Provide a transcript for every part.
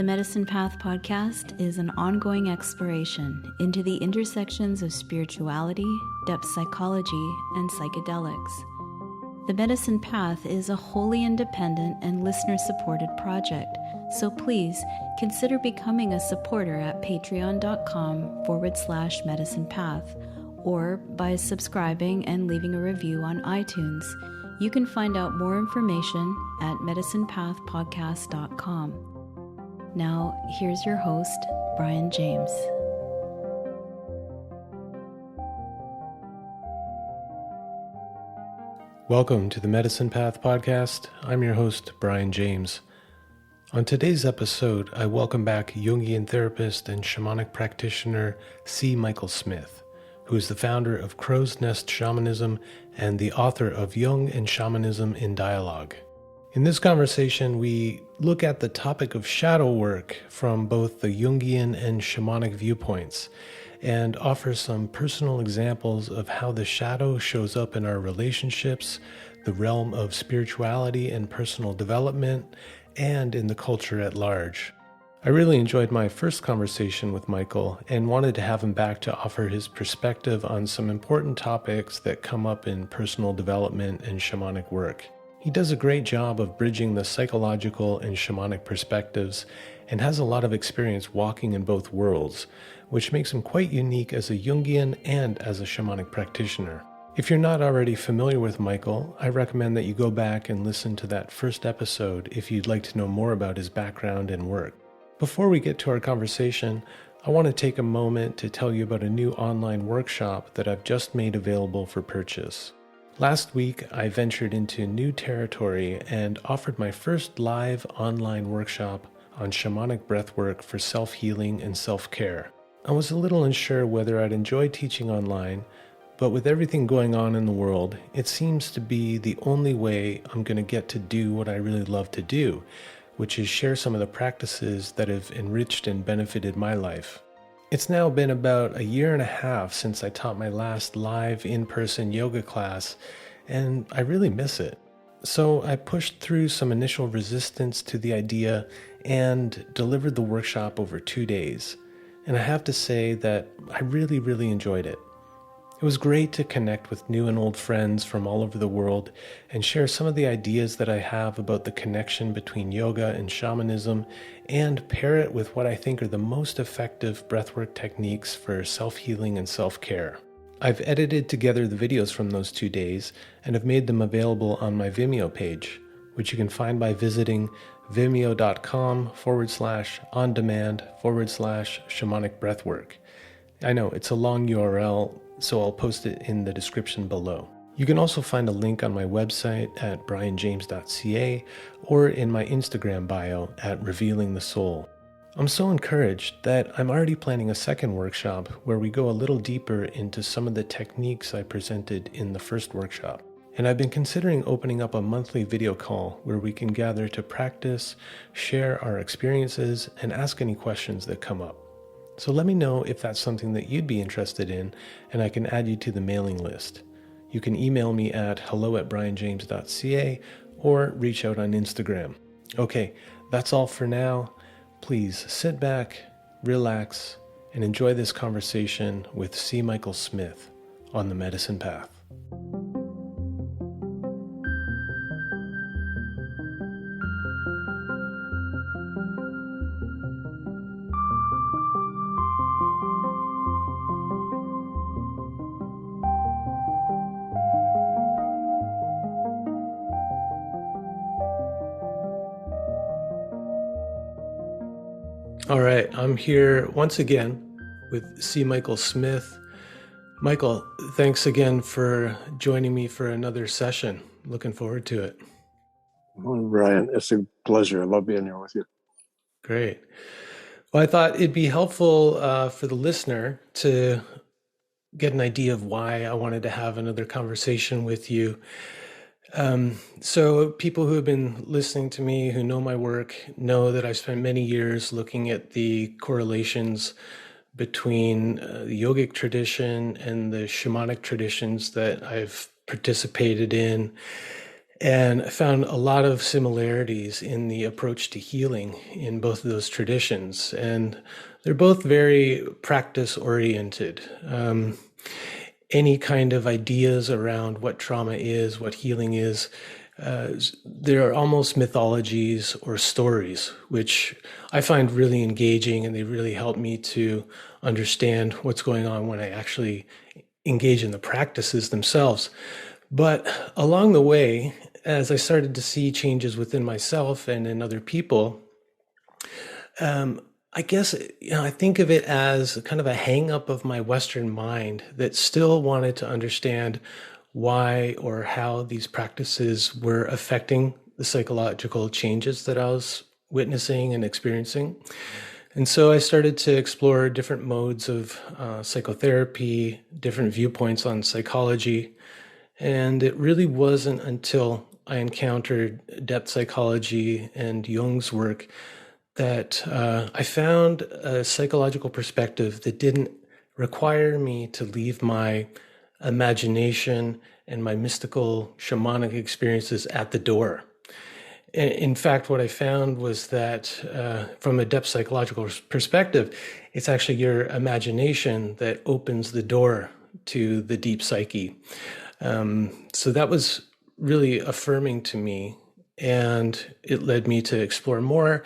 The Medicine Path podcast is an ongoing exploration into the intersections of spirituality, depth psychology, and psychedelics. The Medicine Path is a wholly independent and listener-supported project, so please consider becoming a supporter at patreon.com/medicinepath or by subscribing and leaving a review on iTunes. You can find out more information at medicinepathpodcast.com. Now, here's your host, Brian James. Welcome to the Medicine Path podcast. I'm your host, Brian James. On today's episode, I welcome back Jungian therapist and shamanic practitioner C. Michael Smith, who is the founder of Crow's Nest Shamanism and the author of Jung and Shamanism in Dialogue. In this conversation, we look at the topic of shadow work from both the Jungian and shamanic viewpoints and offer some personal examples of how the shadow shows up in our relationships, the realm of spirituality and personal development, and in the culture at large. I really enjoyed my first conversation with Michael and wanted to have him back to offer his perspective on some important topics that come up in personal development and shamanic work. He does a great job of bridging the psychological and shamanic perspectives and has a lot of experience walking in both worlds, which makes him quite unique as a Jungian and as a shamanic practitioner. If you're not already familiar with Michael, I recommend that you go back and listen to that first episode if you'd like to know more about his background and work. Before we get to our conversation, I want to take a moment to tell you about a new online workshop that I've just made available for purchase. Last week, I ventured into new territory and offered my first live online workshop on shamanic breathwork for self-healing and self-care. I was a little unsure whether I'd enjoy teaching online, but with everything going on in the world, it seems to be the only way I'm going to get to do what I really love to do, which is share some of the practices that have enriched and benefited my life. It's now been about a year and a half since I taught my last live in-person yoga class, and I really miss it. So I pushed through some initial resistance to the idea and delivered the workshop over 2 days. And I have to say that I really enjoyed it. It was great to connect with new and old friends from all over the world and share some of the ideas that I have about the connection between yoga and shamanism and pair it with what I think are the most effective breathwork techniques for self-healing and self-care. I've edited together the videos from those 2 days and have made them available on my Vimeo page, which you can find by visiting vimeo.com/on-demand/shamanic breathwork. I know it's a long URL, so I'll post it in the description below. You can also find a link on my website at brianjames.ca or in my Instagram bio at Revealing the Soul. I'm so encouraged that I'm already planning a second workshop where we go a little deeper into some of the techniques I presented in the first workshop. And I've been considering opening up a monthly video call where we can gather to practice, share our experiences, and ask any questions that come up. So let me know if that's something that you'd be interested in, and I can add you to the mailing list. You can email me at hello@brianjames.ca or reach out on Instagram. Okay, that's all for now. Please sit back, relax, and enjoy this conversation with C. Michael Smith on the Medicine Path. All right, I'm here once again with C. Michael Smith. Michael, thanks again for joining me for another session. Looking forward to it. Well, Brian, it's a pleasure. I love being here with you. Great. Well, I thought it'd be helpful for the listener to get an idea of why I wanted to have another conversation with you. So people who have been listening to me, who know my work, know that I spent many years looking at the correlations between the yogic tradition and the shamanic traditions that I've participated in. And I found a lot of similarities in the approach to healing in both of those traditions. And they're both very practice oriented. Any kind of ideas around what trauma is, what healing is, there are almost mythologies or stories, which I find really engaging, and they really help me to understand what's going on when I actually engage in the practices themselves. But along the way, as I started to see changes within myself and in other people, I guess, I think of it as kind of a hang up of my Western mind that still wanted to understand why or how these practices were affecting the psychological changes that I was witnessing and experiencing. And so I started to explore different modes of psychotherapy, different viewpoints on psychology. And it really wasn't until I encountered depth psychology and Jung's work that I found a psychological perspective that didn't require me to leave my imagination and my mystical shamanic experiences at the door. In fact, what I found was that from a depth psychological perspective, it's actually your imagination that opens the door to the deep psyche. So that was really affirming to me, and it led me to explore more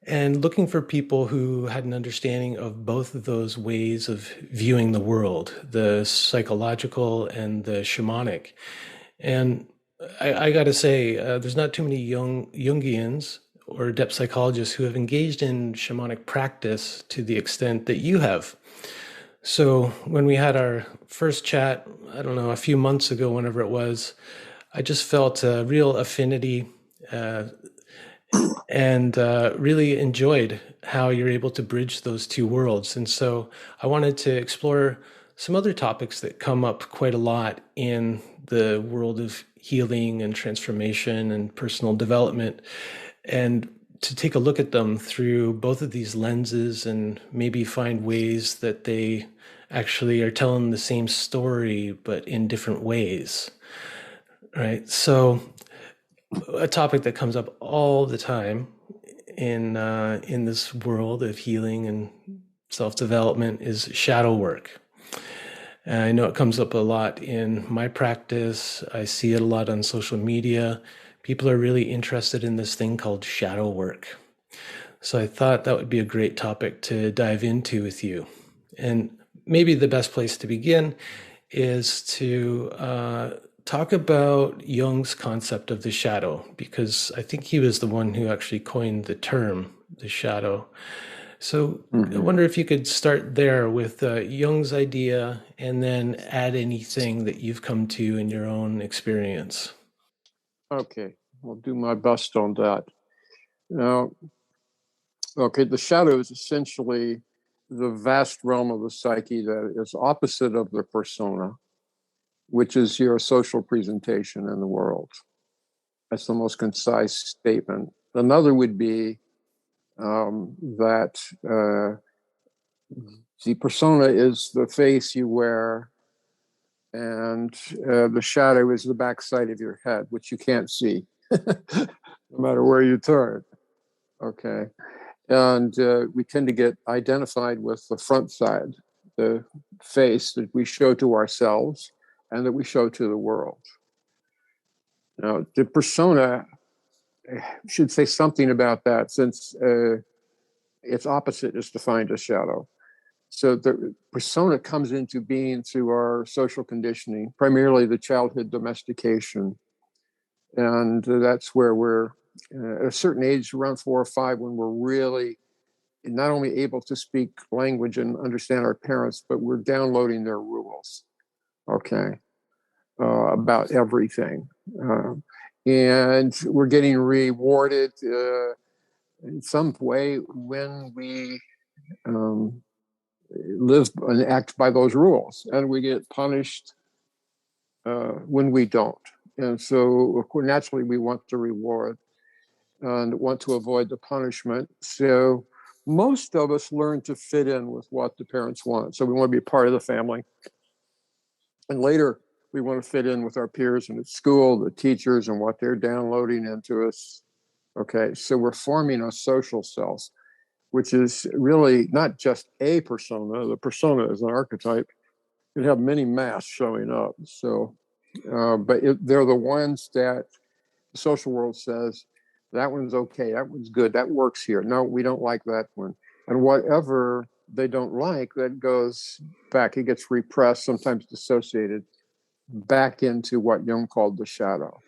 and looking for people who had an understanding of both of those ways of viewing the world, the psychological and the shamanic. And I got to say, there's not too many Jungians or depth psychologists who have engaged in shamanic practice to the extent that you have. So when we had our first chat, I don't know, a few months ago, whenever it was, I just felt a real affinity and really enjoyed how you're able to bridge those two worlds. And so I wanted to explore some other topics that come up quite a lot in the world of healing and transformation and personal development, and to take a look at them through both of these lenses and maybe find ways that they actually are telling the same story, but in different ways, right? So a topic that comes up all the time in this world of healing and self-development is shadow work. And I know it comes up a lot in my practice. I see it a lot on social media. People are really interested in this thing called shadow work. So I thought that would be a great topic to dive into with you. And maybe the best place to begin is to talk about Jung's concept of the shadow, because I think he was the one who actually coined the term, the shadow. So I wonder if you could start there with Jung's idea and then add anything that you've come to in your own experience. Okay, I'll do my best on that. Now, okay, the shadow is essentially the vast realm of the psyche that is opposite of the persona, which is your social presentation in the world. That's the most concise statement. Another would be that the persona is the face you wear, and the shadow is the backside of your head, which you can't see, no matter where you turn. Okay. And we tend to get identified with the front side, the face that we show to ourselves and that we show to the world. Now, the persona should say something about that, since its opposite is defined as shadow. So the persona comes into being through our social conditioning, primarily the childhood domestication. And that's where we're at a certain age, around 4 or 5, when we're really not only able to speak language and understand our parents, but we're downloading their rules, okay, about everything. And we're getting rewarded in some way when we live and act by those rules, and we get punished when we don't. And so, of course, naturally, we want the reward and want to avoid the punishment. So most of us learn to fit in with what the parents want. So we want to be part of the family. And later, We want to fit in with our peers and at school, the teachers and what they're downloading into us. Okay, so we're forming a social self, which is really not just a persona. The persona is an archetype. You have many masks showing up. So, but they're the ones that the social world says, that one's okay, that one's good, that works here. No, we don't like that one. And whatever they don't like, that goes back, it gets repressed, sometimes dissociated, back into what Jung called the shadow.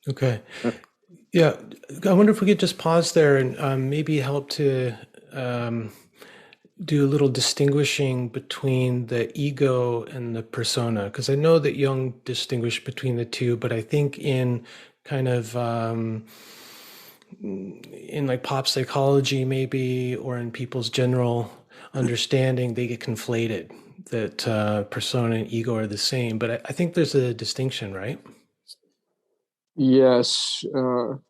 Okay. Yeah. I wonder if we could just pause there and maybe help to do a little distinguishing between the ego and the persona. Because I know that Jung distinguished between the two, but I think in kind of in like pop psychology maybe, or in people's general understanding, they get conflated, that persona and ego are the same. But I think there's a distinction, right? Yes. The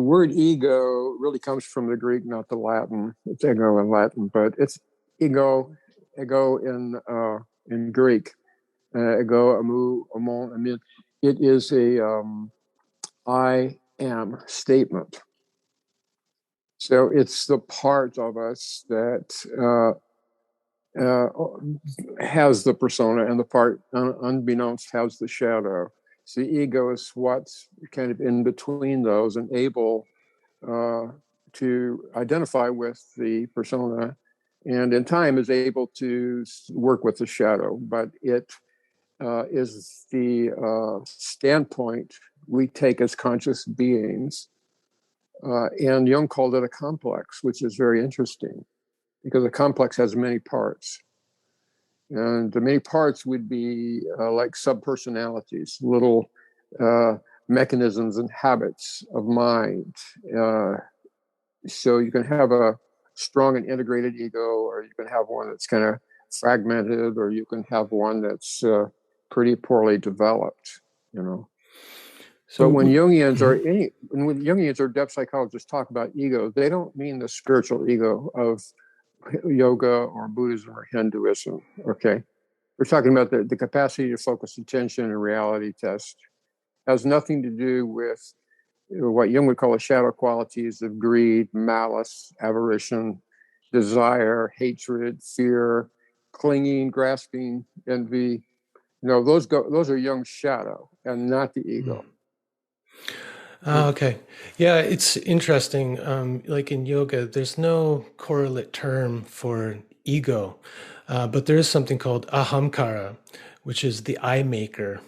word ego really comes from the Greek, not the Latin. It's ego in Latin, but it's ego in Greek. Ego, amu, amon, amin. It is a I am statement. So it's the part of us that has the persona, and the part unbeknownst has the shadow. So the ego is what's kind of in between those and able to identify with the persona, and in time is able to work with the shadow. But it is the standpoint we take as conscious beings. And Jung called it a complex, which is very interesting because a complex has many parts. And the many parts would be like subpersonalities, little mechanisms and habits of mind. So you can have a strong and integrated ego, or you can have one that's kind of fragmented, or you can have one that's pretty poorly developed, you know. So when Jungians or depth psychologists talk about ego, they don't mean the spiritual ego of yoga or Buddhism or Hinduism. Okay, we're talking about the capacity to focus attention and reality test. It has nothing to do with what Jung would call the shadow qualities of greed, malice, aversion, desire, hatred, fear, clinging, grasping, envy. You know, those are Jung's shadow and not the ego. Okay. Yeah, it's interesting. Like in yoga, there's no correlate term for ego, but there is something called ahamkara, which is the I maker,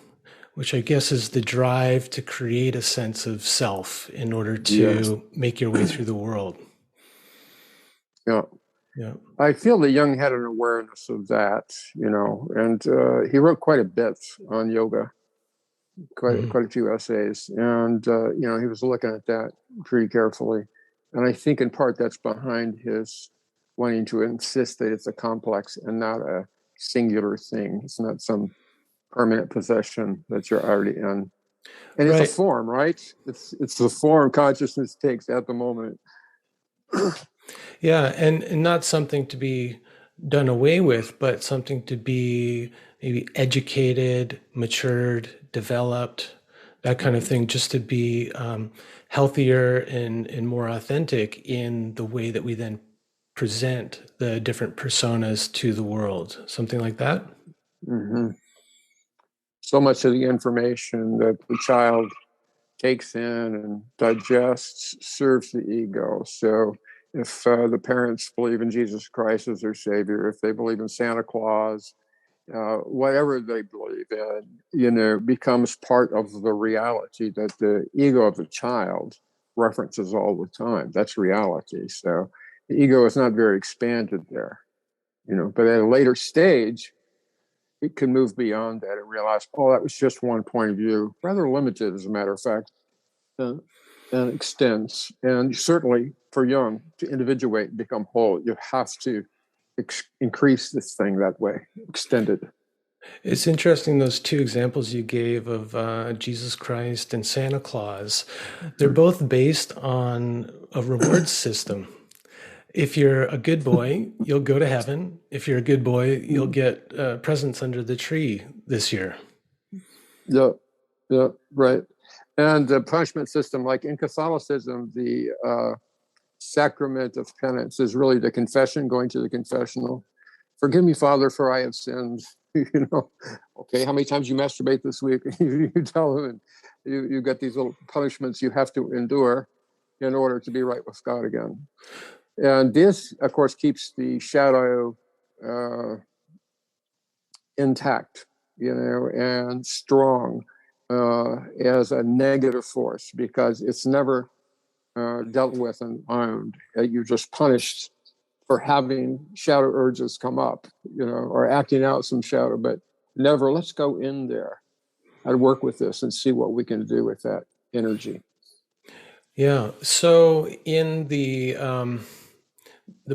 which I guess is the drive to create a sense of self in order to make your way through the world. Yeah. Yeah. I feel that Jung had an awareness of that, you know, and he wrote quite a bit on yoga. Quite a few essays, and you know, he was looking at that pretty carefully, and I think in part that's behind his wanting to insist that it's a complex and not a singular thing. It's not some permanent possession that you're already in, and it's a form, right? It's the form consciousness takes at the moment. Yeah, and not something to be done away with, but something to be maybe educated, matured, developed, that kind of thing, just to be healthier and more authentic in the way that we then present the different personas to the world. Something like that? Mm-hmm. So much of the information that the child takes in and digests serves the ego. So if the parents believe in Jesus Christ as their savior, if they believe in Santa Claus, whatever they believe in, you know, becomes part of the reality that the ego of the child references all the time. That's reality. So the ego is not very expanded there, you know, but at a later stage, it can move beyond that and realize, oh, that was just one point of view, rather limited, as a matter of fact, and extends. And certainly for Jung to individuate and become whole, you have to increase this thing that way, extend it. It's interesting, those two examples you gave of Jesus Christ and Santa Claus. They're both based on a reward system. If you're a good boy, you'll go to heaven. If you're a good boy, you'll get presents under the tree this year. Yeah, yeah, right. And the punishment system, like in Catholicism, the sacrament of penance is really the confession, going to the confessional. Forgive me, Father, for I have sinned. You know, okay, how many times you masturbate this week? You tell them, and you get these little punishments you have to endure in order to be right with God again. And this, of course, keeps the shadow intact, and strong as a negative force, because it's never dealt with and owned. You're just punished for having shadow urges come up, or acting out some shadow, but never, let's go in there and work with this and see what we can do with that energy. Yeah. So in the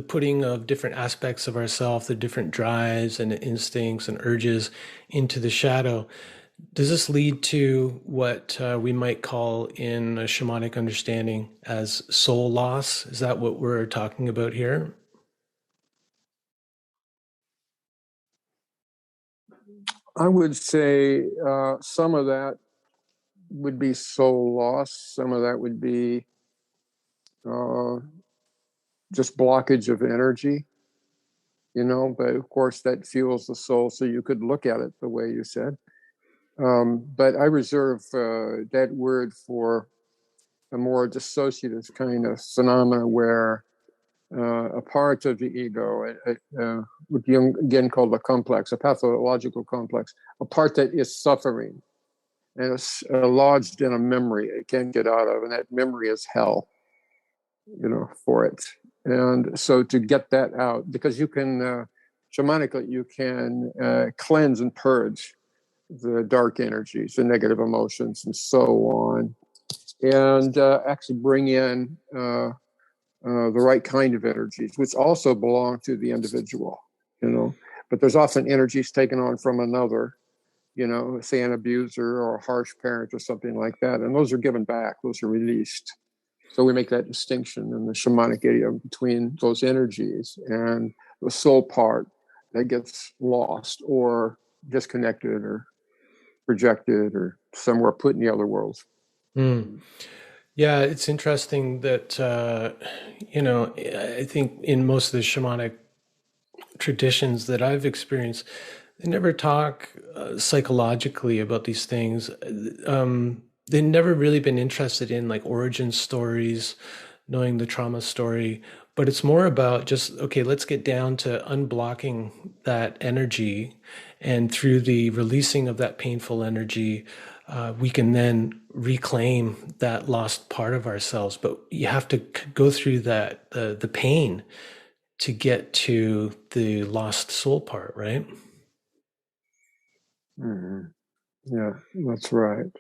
putting of different aspects of ourselves, the different drives and instincts and urges into the shadow, does this lead to what we might call in a shamanic understanding as soul loss? Is that what we're talking about here? I would say some of that would be soul loss. Some of that would be uh, just blockage of energy, but of course that fuels the soul. So you could look at it the way you said. But I reserve that word for a more dissociative kind of phenomena where a part of the ego, what Jung again called a complex, a pathological complex, a part that is suffering and it's lodged in a memory it can't get out of, and that memory is hell, for it. And so to get that out, because you can, shamanically, you can cleanse and purge the dark energies, the negative emotions, and so on, and actually bring in the right kind of energies, which also belong to the individual, But there's often energies taken on from another, say an abuser or a harsh parent or something like that. And those are given back, those are released. So we make that distinction in the shamanic idiom between those energies and the soul part that gets lost or disconnected or projected or somewhere put in the other world. Mm. Yeah, it's interesting that, I think in most of the shamanic traditions that I've experienced, they never talk psychologically about these things. They've never really been interested in like origin stories, knowing the trauma story, but it's more about just, okay, let's get down to unblocking that energy. And through the releasing of that painful energy, we can then reclaim that lost part of ourselves. But you have to go through that, the pain to get to the lost soul part, right? Mm-hmm. Yeah, that's right.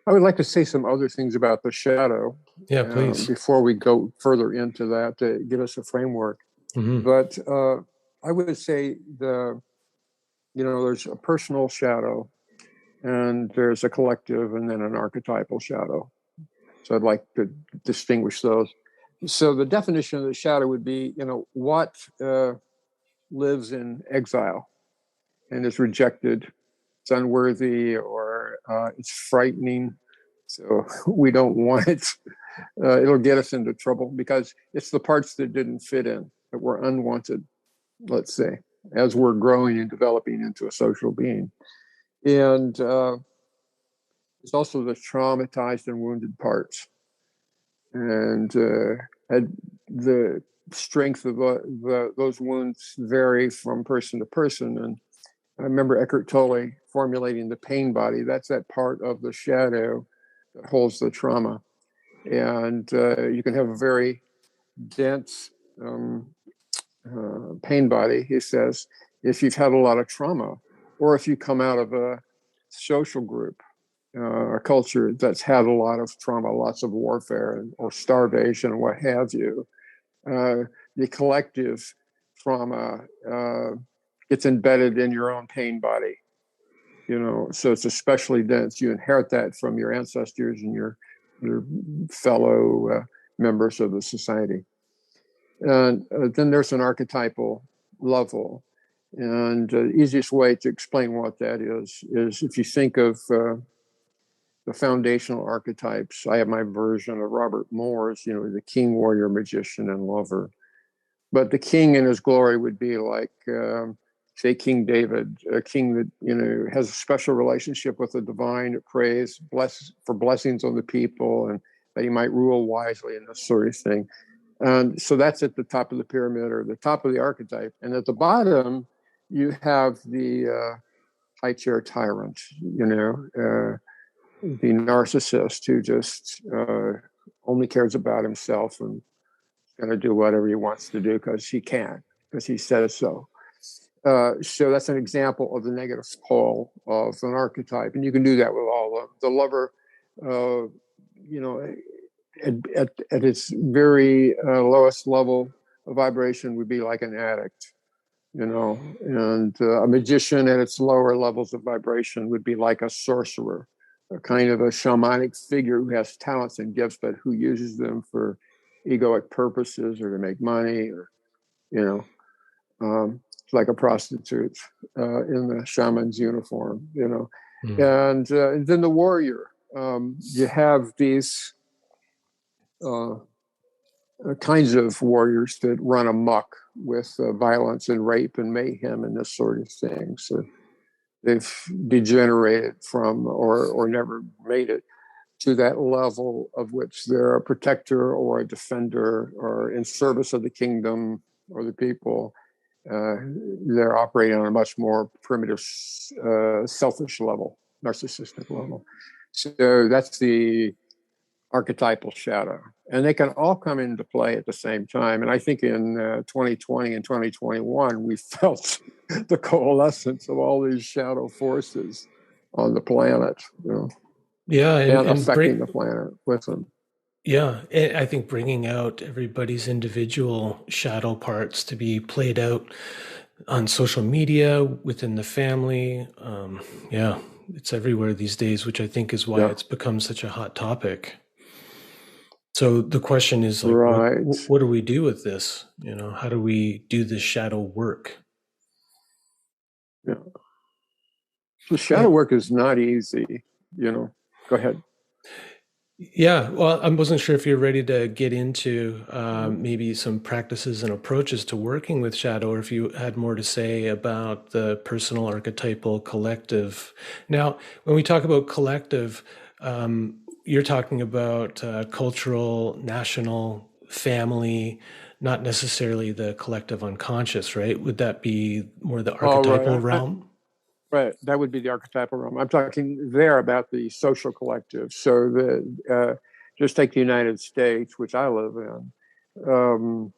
I would like to say some other things about the shadow Yeah, please. before we go further into that to give us a framework. Mm-hmm. But I would say there's a personal shadow, and there's a collective, and then an archetypal shadow. So I'd like to distinguish those. So the definition of the shadow would be, what lives in exile and is rejected, it's unworthy, or it's frightening. So we don't want it. It'll get us into trouble because it's the parts that didn't fit in, that were unwanted, let's say, as we're growing and developing into a social being. And it's also the traumatized and wounded parts. And the strength of those wounds vary from person to person. And I remember Eckhart Tolle formulating the pain body. That's that part of the shadow that holds the trauma. And you can have a very dense pain body, he says, if you've had a lot of trauma, or if you come out of a social group, a culture that's had a lot of trauma, lots of warfare or starvation, and what have you. The collective trauma gets embedded in your own pain body, so it's especially dense. You inherit that from your ancestors and your fellow members of the society. And then there's an archetypal level. And the easiest way to explain what that is if you think of the foundational archetypes. I have my version of Robert Moore's, the king, warrior, magician, and lover. But the king in his glory would be like, say, King David, a king that, has a special relationship with the divine, that prays for blessings on the people, and that he might rule wisely and this sort of thing. And so that's at the top of the pyramid, or the top of the archetype. And at the bottom, you have the high chair tyrant, the narcissist who just only cares about himself and is going to do whatever he wants to do because he can, because he says so. So that's an example of the negative pole of an archetype. And you can do that with all of them. The lover, at its very lowest level of vibration would be like an addict, and a magician at its lower levels of vibration would be like a sorcerer, a kind of a shamanic figure who has talents and gifts, but who uses them for egoic purposes or to make money, or, like a prostitute in the shaman's uniform, And then the warrior, you have these kinds of warriors that run amok with violence and rape and mayhem and this sort of thing. So they've degenerated from or never made it to that level of which they're a protector or a defender or in service of the kingdom or the people. They're operating on a much more primitive, selfish level, narcissistic level. So that's the archetypal shadow. And they can all come into play at the same time. And I think in 2020 and 2021, we felt the coalescence of all these shadow forces on the planet, Yeah, and affecting the planet with them. Yeah, I think bringing out everybody's individual shadow parts to be played out on social media, within the family. Yeah, it's everywhere these days, which I think is why it's become such a hot topic. So the question is, like, right. what do we do with this? How do we do this shadow work? Yeah. The shadow work is not easy, Go ahead. Yeah, well, I wasn't sure if you're ready to get into maybe some practices and approaches to working with shadow, or if you had more to say about the personal, archetypal, collective. Now, when we talk about collective, you're talking about cultural, national, family, not necessarily the collective unconscious, right? Would that be more the archetypal realm? Right, that would be the archetypal realm. I'm talking there about the social collective. So just take the United States, which I live in.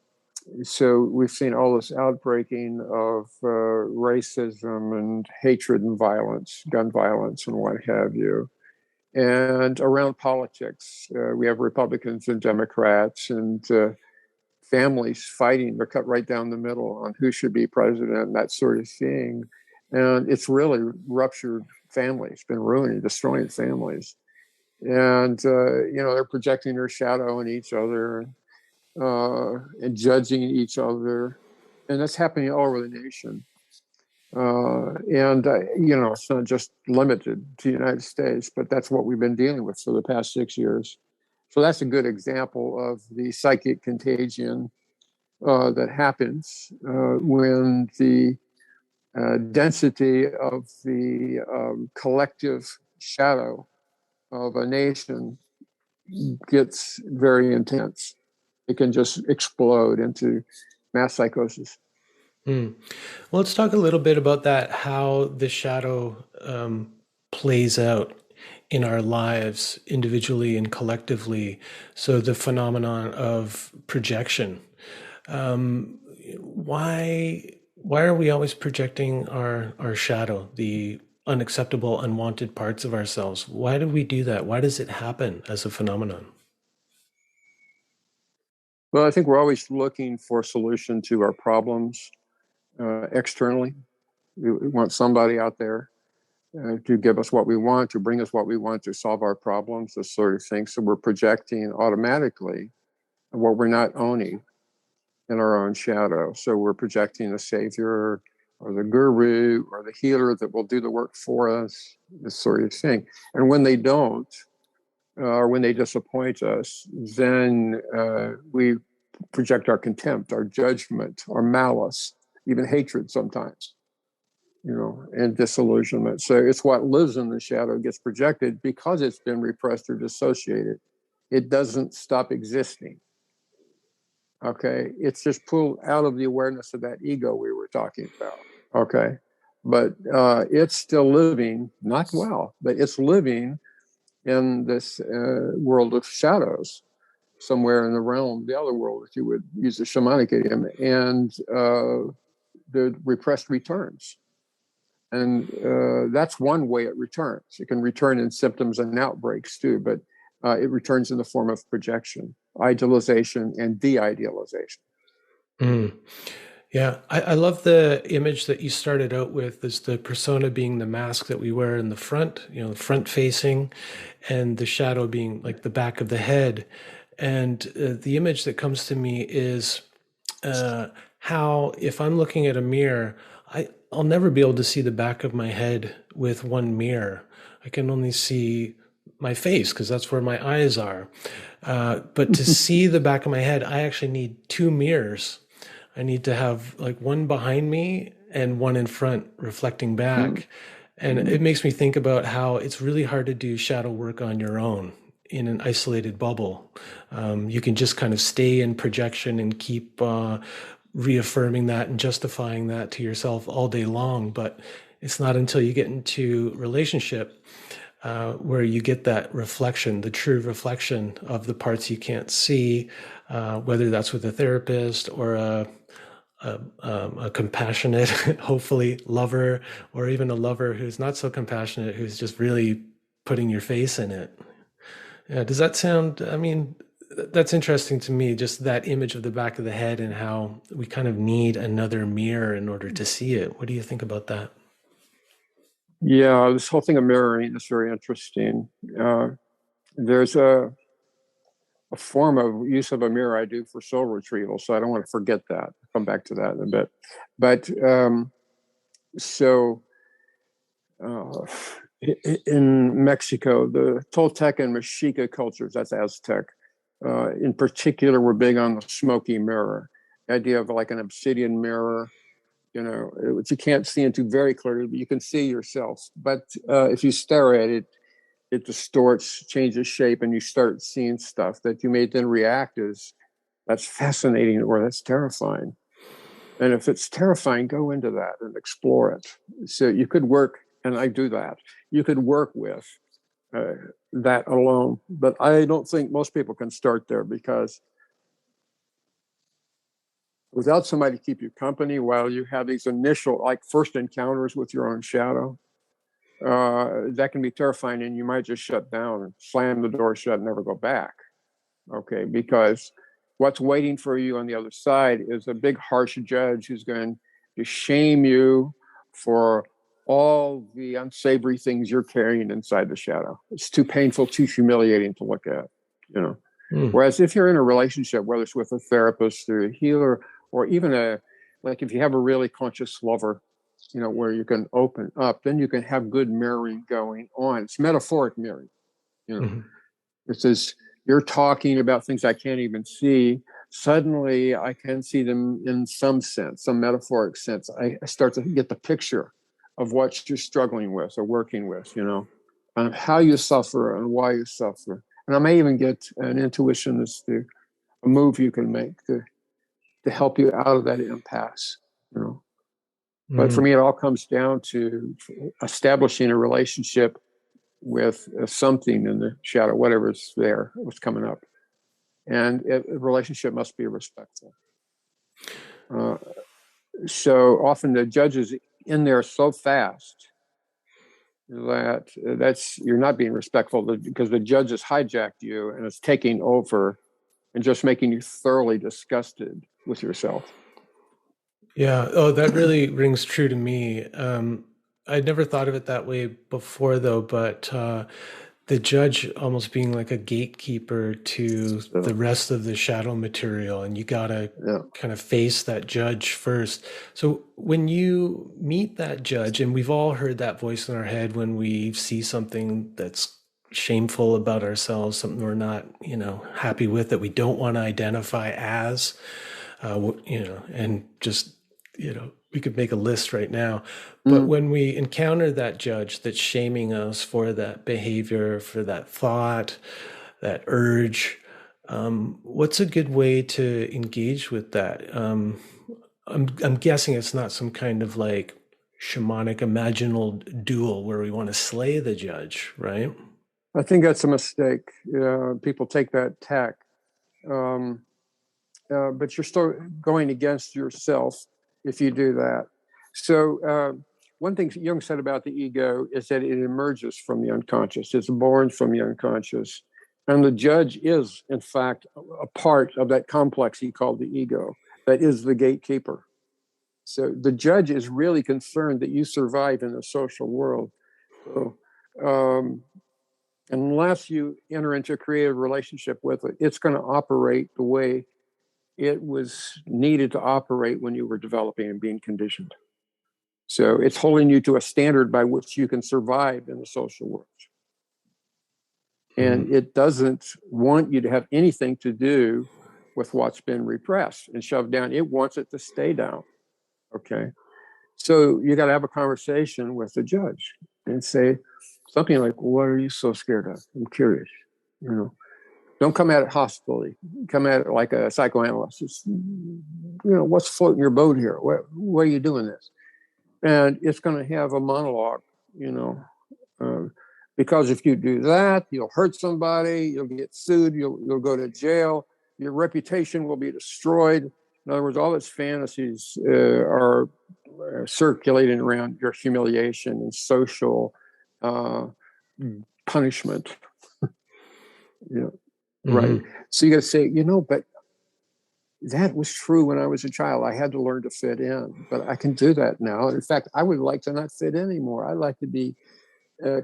So we've seen all this outbreaking of racism and hatred and violence, gun violence and what have you. And around politics, we have Republicans and Democrats and families fighting. They're cut right down the middle on who should be president, that sort of thing. And it's really ruptured families, been ruining, destroying families. And, they're projecting their shadow on each other and judging each other. And that's happening all over the nation. It's not just limited to the United States, but that's what we've been dealing with for the past 6 years. So that's a good example of the psychic contagion that happens when the density of the collective shadow of a nation gets very intense. It can just explode into mass psychosis. Well, let's talk a little bit about that, how the shadow plays out in our lives individually and collectively. So the phenomenon of projection. Why are we always projecting our shadow, the unacceptable, unwanted parts of ourselves? Why do we do that? Why does it happen as a phenomenon? Well, I think we're always looking for a solution to our problems externally. We want somebody out there to give us what we want, to bring us what we want, to solve our problems, this sort of thing. So we're projecting automatically what we're not owning in our own shadow. So we're projecting a savior, or the guru or the healer that will do the work for us, this sort of thing. And when they don't, or when they disappoint us, then we project our contempt, our judgment, our malice, even hatred sometimes, and disillusionment. So it's what lives in the shadow gets projected because it's been repressed or dissociated. It doesn't stop existing. Okay, it's just pulled out of the awareness of that ego we were talking about. Okay, but it's still living, not well, but it's living in this world of shadows, somewhere in the realm, the other world, if you would use the shamanic idiom, and the repressed returns. And that's one way it returns. It can return in symptoms and outbreaks too, but it returns in the form of projection, idealization, and de-idealization. Mm. Yeah, I love the image that you started out with, is the persona being the mask that we wear in the front, the front facing, and the shadow being like the back of the head. And the image that comes to me is how if I'm looking at a mirror, I'll never be able to see the back of my head with one mirror. I can only see my face because that's where my eyes are. But to see the back of my head, I actually need two mirrors. I need to have like one behind me and one in front reflecting back. And it makes me think about how it's really hard to do shadow work on your own in an isolated bubble. You can just kind of stay in projection and keep reaffirming that and justifying that to yourself all day long. But it's not until you get into relationship where you get that reflection, the true reflection of the parts you can't see, whether that's with a therapist or a compassionate, hopefully, lover, or even a lover who's not so compassionate, who's just really putting your face in it. Yeah, does that sound, that's interesting to me, just that image of the back of the head and how we kind of need another mirror in order to see it. What do you think about that? Yeah, this whole thing of mirroring is very interesting. There's a form of use of a mirror I do for soul retrieval, so I don't want to forget that. I'll come back to that in a bit. But in Mexico, the Toltec and Mexica cultures, that's Aztec, in particular, were big on the smoky mirror. The idea of like an obsidian mirror, which you can't see into very clearly, but you can see yourself. But if you stare at it, it distorts, changes shape, and you start seeing stuff that you may then react as, that's fascinating or that's terrifying. And if it's terrifying, go into that and explore it. So you could work, and I do that, you could work with that alone. But I don't think most people can start there, because without somebody to keep you company while you have these initial, like first encounters with your own shadow, that can be terrifying, and you might just shut down and slam the door shut and never go back. Okay, because what's waiting for you on the other side is a big harsh judge who's going to shame you for all the unsavory things you're carrying inside the shadow. It's too painful, too humiliating to look at, Whereas if you're in a relationship, whether it's with a therapist or a healer, or even like if you have a really conscious lover, where you can open up, then you can have good mirroring going on. It's metaphoric mirroring, It says, you're talking about things I can't even see. Suddenly I can see them in some sense, some metaphoric sense. I start to get the picture of what you're struggling with or working with, and how you suffer and why you suffer. And I may even get an intuition as to a move you can make to help you out of that impasse, But for me, it all comes down to establishing a relationship with something in the shadow, whatever's there, what's coming up. And a relationship must be respectful. So often the judge is in there so fast that you're not being respectful, because the judge has hijacked you and is taking over and just making you thoroughly disgusted with yourself. Yeah. Oh, that really rings true to me. I'd never thought of it that way before, though. But The judge almost being like a gatekeeper to the So, rest of the shadow material, and you gotta yeah. kind of face that judge first. So when you meet that judge, and we've all heard that voice in our head when we see something that's shameful about ourselves, something we're not, happy with, that we don't want to identify as, and just, we could make a list right now. But Mm. when we encounter that judge that's shaming us for that behavior, for that thought, that urge, what's a good way to engage with that? I'm guessing it's not some kind of like shamanic imaginal duel where we want to slay the judge, right? I think that's a mistake. People take that tack. Um, but you're still going against yourself if you do that. So, one thing Jung said about the ego is that it emerges from the unconscious, it's born from the unconscious. And the judge is, in fact, a part of that complex he called the ego, that is the gatekeeper. So, the judge is really concerned that you survive in the social world. So, unless you enter into a creative relationship with it, it's going to operate the way it was needed to operate when you were developing and being conditioned. So it's holding you to a standard by which you can survive in the social world. And it doesn't want you to have anything to do with what's been repressed and shoved down. It wants it to stay down. Okay. So you got to have a conversation with the judge and say something like, what are you so scared of? I'm curious. Don't come at it hostilely. Come at it like a psychoanalyst. What's floating your boat here? Why are you doing this? And it's going to have a monologue, uh, because if you do that, you'll hurt somebody, you'll get sued, you'll go to jail, your reputation will be destroyed. In other words, all its fantasies are circulating around your humiliation and social punishment. Right. So you got to say, but that was true when I was a child. I had to learn to fit in, but I can do that now. In fact, I would like to not fit in anymore. I'd like to be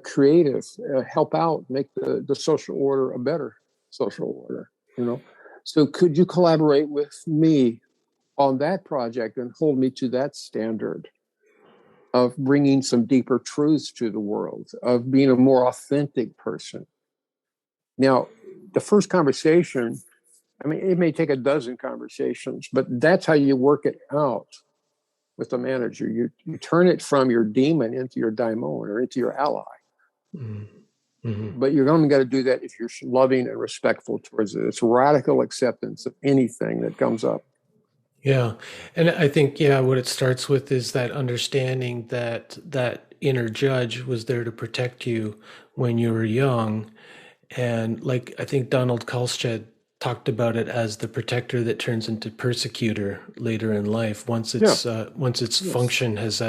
creative, help out, make the social order a better social order. So could you collaborate with me on that project and hold me to that standard of bringing some deeper truths to the world, of being a more authentic person? Now, the first conversation, it may take a dozen conversations, but that's how you work it out with the manager. You turn it from your demon into your daimon or into your ally. But you're only got to do that if you're loving and respectful towards it. It's radical acceptance of anything that comes up. Yeah. And I think, yeah, what it starts with is that understanding that that inner judge was there to protect you when you were young. And like, I think Donald Kalsched talked about it as the protector that turns into persecutor later in life once its function has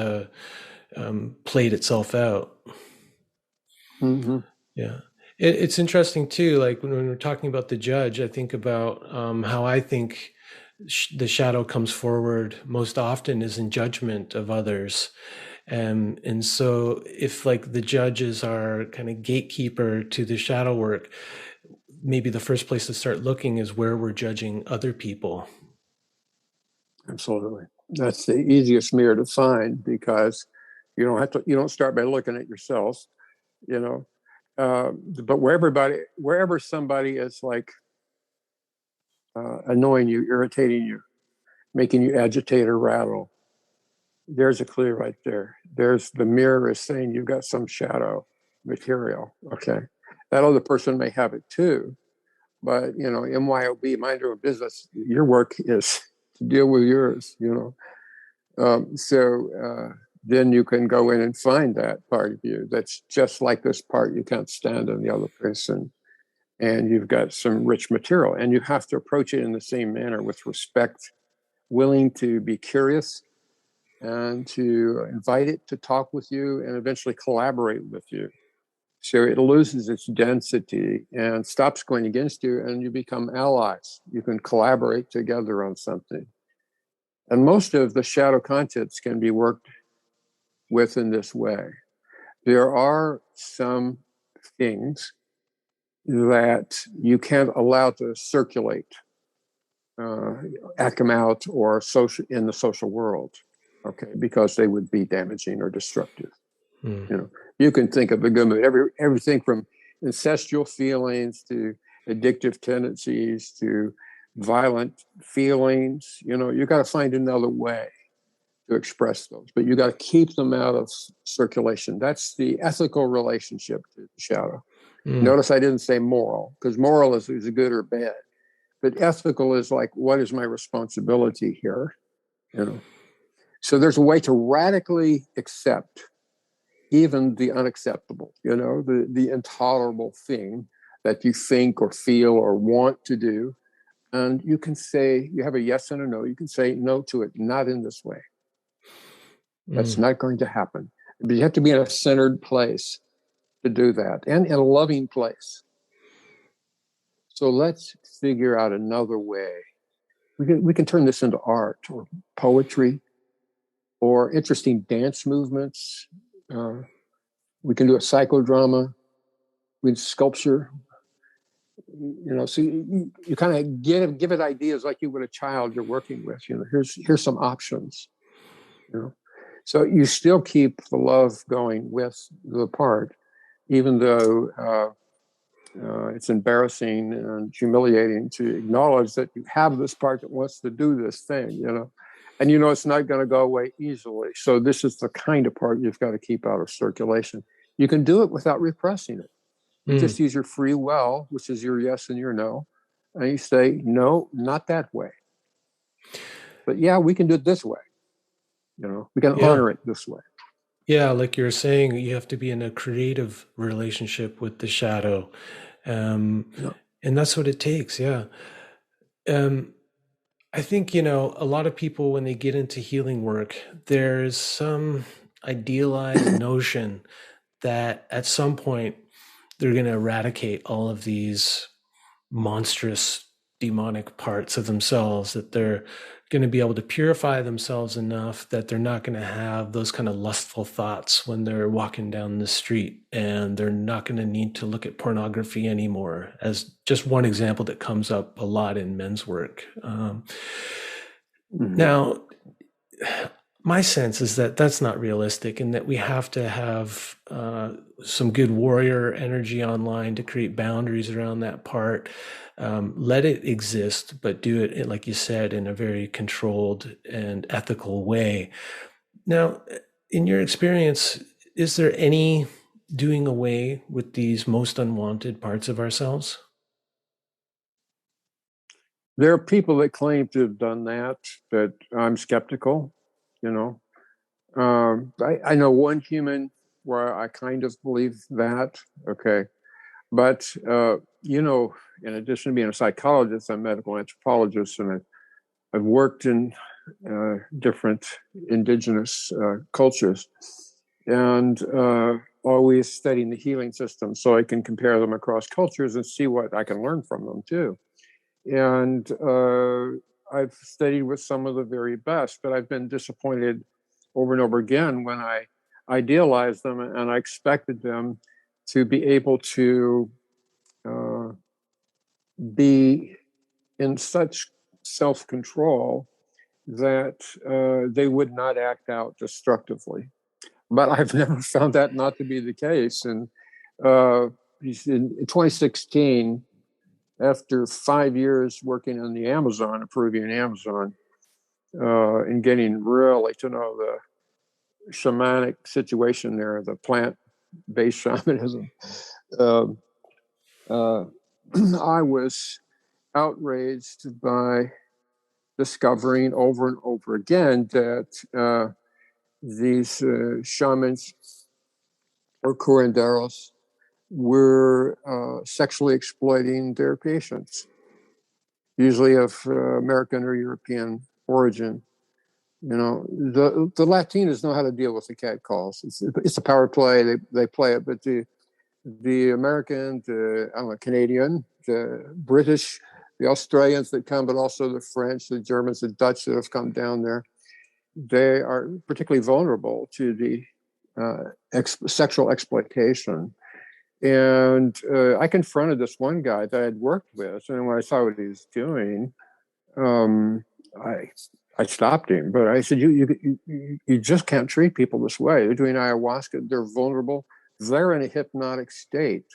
played itself out. Mm-hmm. Yeah. It's interesting too, like when we're talking about the judge, I think about how I think the shadow comes forward most often is in judgment of others. And so if like the judges are kind of gatekeeper to the shadow work, maybe the first place to start looking is where we're judging other people. Absolutely. That's the easiest mirror to find because you don't start by looking at yourself, but wherever somebody is like annoying you, irritating you, making you agitate or rattle, there's a clue right there. There's the mirror is saying you've got some shadow material. Okay. That other person may have it too, but MYOB, mind your own business. Your work is to deal with yours, then you can go in and find that part of you that's just like this part you can't stand in the other person. And you've got some rich material, and you have to approach it in the same manner with respect, willing to be curious and to invite it to talk with you and eventually collaborate with you. So it loses its density and stops going against you, and you become allies. You can collaborate together on something. And most of the shadow contents can be worked with in this way. There are some things that you can't allow to circulate, act them out, or in the social world, okay, because they would be damaging or destructive. You can think of the gamut, everything from incestual feelings to addictive tendencies to violent feelings. You got to find another way to express those, but you got to keep them out of circulation. That's the ethical relationship to the shadow. Notice I didn't say moral, because moral is good or bad, but ethical is like, what is my responsibility here? So there's a way to radically accept even the unacceptable, the intolerable thing that you think or feel or want to do. And you can say, you have a yes and a no. You can say no to it, not in this way. That's not going to happen. But you have to be in a centered place to do that, and in a loving place. So let's figure out another way. We can turn this into art or poetry or interesting dance movements. We can do a psychodrama. We can sculpture. So you kind of give it ideas like you would a child you're working with. Here's some options. So you still keep the love going with the part, even though it's embarrassing and humiliating to acknowledge that you have this part that wants to do this thing, and it's not going to go away easily. So this is the kind of part you've got to keep out of circulation. You can do it without repressing it. You just use your free will, which is your yes and your no, and you say, no, not that way. But yeah, we can do it this way. We can honor it this way. Yeah, like you're saying, you have to be in a creative relationship with the shadow. And that's what it takes. Yeah. I think, a lot of people, when they get into healing work, there's some idealized notion that at some point they're going to eradicate all of these monstrous demonic parts of themselves, that they're going to be able to purify themselves enough that they're not going to have those kind of lustful thoughts when they're walking down the street, and they're not going to need to look at pornography anymore, as just one example that comes up a lot in men's work. Now, my sense is that that's not realistic, and that we have to have some good warrior energy online to create boundaries around that part. Let it exist, but do it, like you said, in a very controlled and ethical way. Now, in your experience, is there any doing away with these most unwanted parts of ourselves? There are people that claim to have done that, but I'm skeptical. I know one human where I kind of believe that. Okay. But, in addition to being a psychologist, I'm a medical anthropologist, and I've worked in different indigenous cultures, and always studying the healing system so I can compare them across cultures and see what I can learn from them too. And I've studied with some of the very best, but I've been disappointed over and over again when I idealized them and I expected them to be able to be in such self-control that they would not act out destructively. But I've never found that not to be the case. And in 2016, after 5 years working in the Amazon, Peruvian Amazon, and getting really to know the shamanic situation there, the plant-based shamanism, I was outraged by discovering over and over again that these shamans or curanderos were sexually exploiting their patients, usually of American or European origin. The Latinos know how to deal with the cat calls. It's a power play. They play it, but the American, the Canadian, the British, the Australians that come, but also the French, the Germans, the Dutch that have come down there, they are particularly vulnerable to the sexual exploitation. And I confronted this one guy that I'd worked with, and when I saw what he was doing, um, I stopped him. But I said, you just can't treat people this way. They're doing ayahuasca. They're vulnerable. They're in a hypnotic state,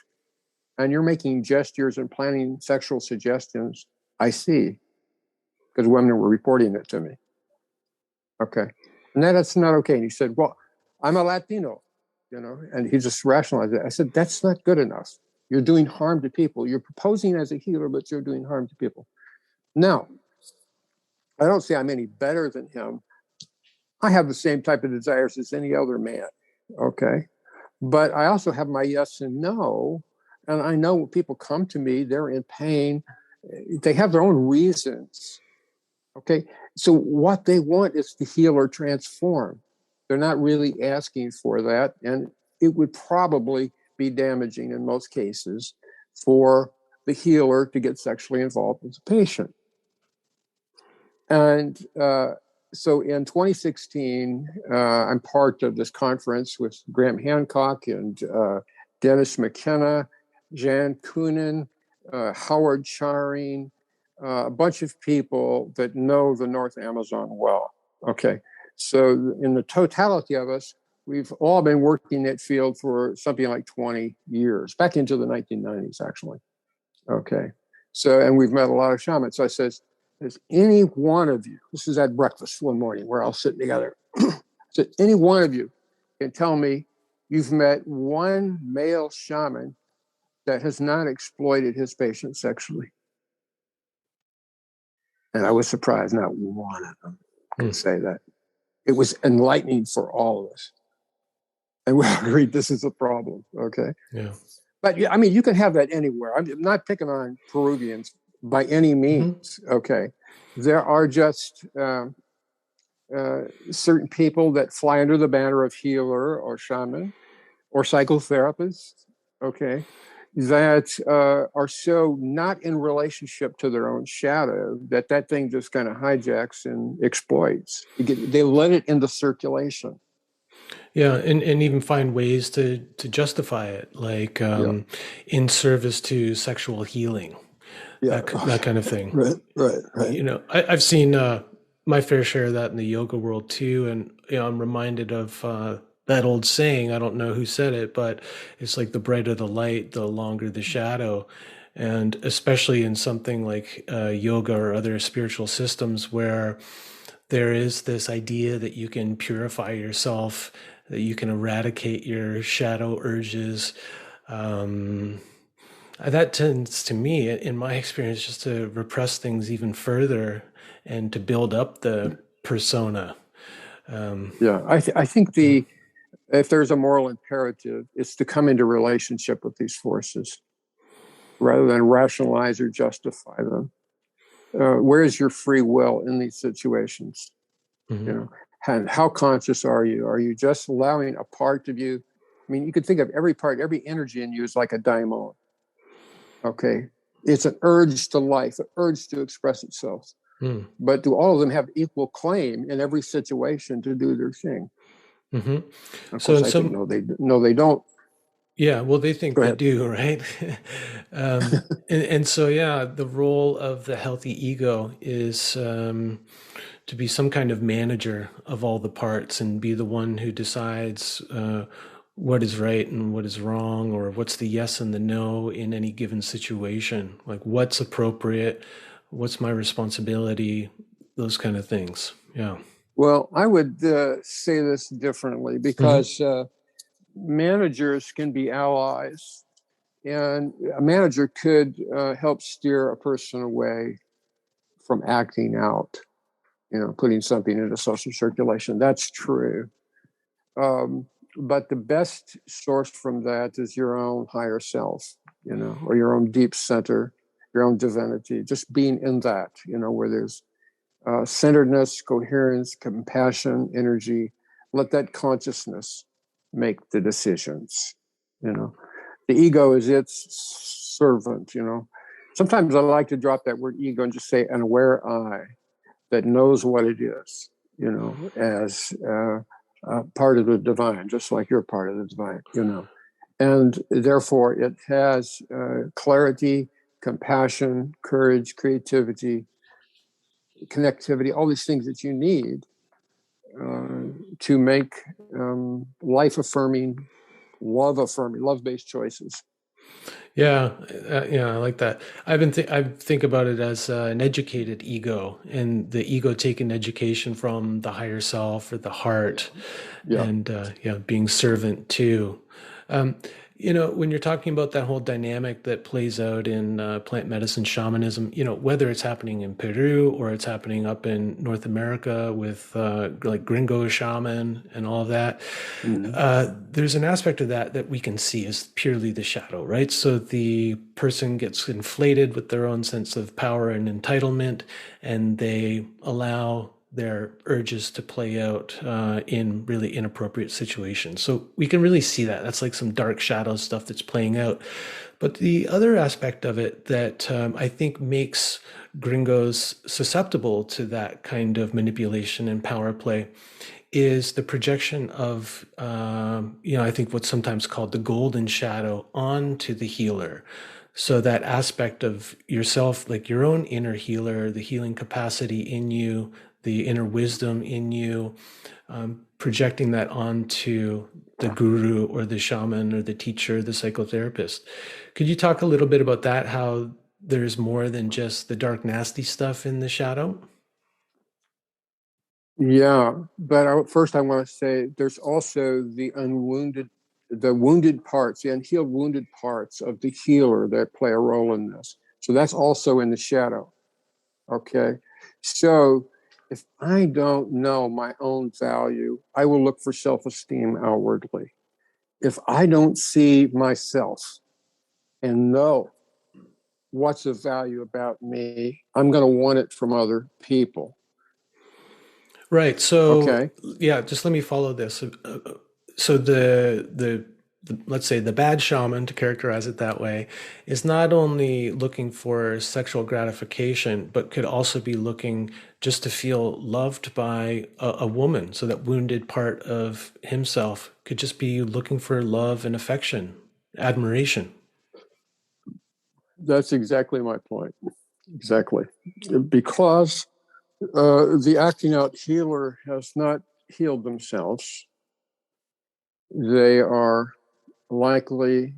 and you're making gestures and planning sexual suggestions. I see, because women were reporting it to me. Okay, and that's not okay. And he said, well, I'm a Latino. And he just rationalized it. I said, that's not good enough. You're doing harm to people. You're proposing as a healer, but you're doing harm to people. Now, I don't say I'm any better than him. I have the same type of desires as any other man, okay? But I also have my yes and no. And I know when people come to me, they're in pain. They have their own reasons, okay? So what they want is to heal or transform. They're not really asking for that. And it would probably be damaging in most cases for the healer to get sexually involved with the patient. And so in 2016, I'm part of this conference with Graham Hancock and Dennis McKenna, Jan Kunin, Howard Charing, a bunch of people that know the North Amazon well. Okay. So in the totality of us, we've all been working that field for something like 20 years, back into the 1990s, actually. Okay. So, and we've met a lot of shamans. So I says, is any one of you, this is at breakfast one morning, we're all sitting together. So any one of you can tell me you've met one male shaman that has not exploited his patient sexually. And I was surprised, not one of them could say that. It was enlightening for all of us. And we agreed this is a problem, okay? Yeah. But yeah, I mean, you can have that anywhere. I'm not picking on Peruvians by any means, okay? There are just certain people that fly under the banner of healer or shaman or psychotherapist, okay, that are so not in relationship to their own shadow that thing just kind of hijacks and exploits. They let it into circulation. Yeah, and even find ways to justify it, like in service to sexual healing, that kind of thing. Right. I've seen my fair share of that in the yoga world too, and I'm reminded of that old saying. I don't know who said it, but it's like the brighter the light, the longer the shadow. And especially in something like yoga or other spiritual systems where there is this idea that you can purify yourself, that you can eradicate your shadow urges. That tends to me, in my experience, just to repress things even further and to build up the persona. I think if there's a moral imperative, it's to come into relationship with these forces rather than rationalize or justify them. Where is your free will in these situations? And how conscious are you? Are you just allowing a part of you? I mean, you could think of every part, every energy in you is like a daimon. Okay, it's an urge to life, an urge to express itself. But do all of them have equal claim in every situation to do their thing? Of course, I think no, they don't. Yeah, well, they think they do, right? and so, yeah, the role of the healthy ego is to be some kind of manager of all the parts and be the one who decides what is right and what is wrong, or what's the yes and the no in any given situation, like what's appropriate, what's my responsibility, those kind of things. Yeah. Well, I would say this differently because managers can be allies, and a manager could help steer a person away from acting out, putting something into social circulation. That's true. But the best source from that is your own higher self, or your own deep center, your own divinity, just being in that, where there's centeredness, coherence, compassion, energy. Let that consciousness make the decisions. The ego is its servant. Sometimes I like to drop that word ego and just say an aware I that knows what it is, as part of the divine, just like you're part of the divine, And therefore, it has clarity, compassion, courage, creativity, connectivity, all these things that you need to make life affirming, love based choices. Yeah, I like that. I think about it as an educated ego, and the ego taking education from the higher self or the heart, Yeah. and being servant too. Um, when you're talking about that whole dynamic that plays out in plant medicine shamanism, whether it's happening in Peru or it's happening up in North America with like Gringo shaman and all of that, Mm-hmm. there's an aspect of that we can see as purely the shadow, right? So the person gets inflated with their own sense of power and entitlement, and they allow their urges to play out in really inappropriate situations. So we can really see that. That's like some dark shadow stuff that's playing out. But the other aspect of it that I think makes gringos susceptible to that kind of manipulation and power play is the projection of, I think what's sometimes called the golden shadow onto the healer. So that aspect of yourself, like your own inner healer, the healing capacity in you, the inner wisdom in you, projecting that onto the guru or the shaman or the teacher, the psychotherapist. Could you talk a little bit about that? How there's more than just the dark, nasty stuff in the shadow? Yeah, but first I want to say there's also the wounded parts, the unhealed wounded parts of the healer that play a role in this. So that's also in the shadow. Okay. So if I don't know my own value, I will look for self-esteem outwardly. If I don't see myself and know what's of value about me, I'm going to want it from other people. Right. So, Okay. yeah, just let me follow this. So the let's say the bad shaman, to characterize it that way, is not only looking for sexual gratification, but could also be looking just to feel loved by a woman. So that wounded part of himself could just be looking for love and affection, admiration. That's exactly my point. Exactly. Because the acting out healer has not healed themselves, they are likely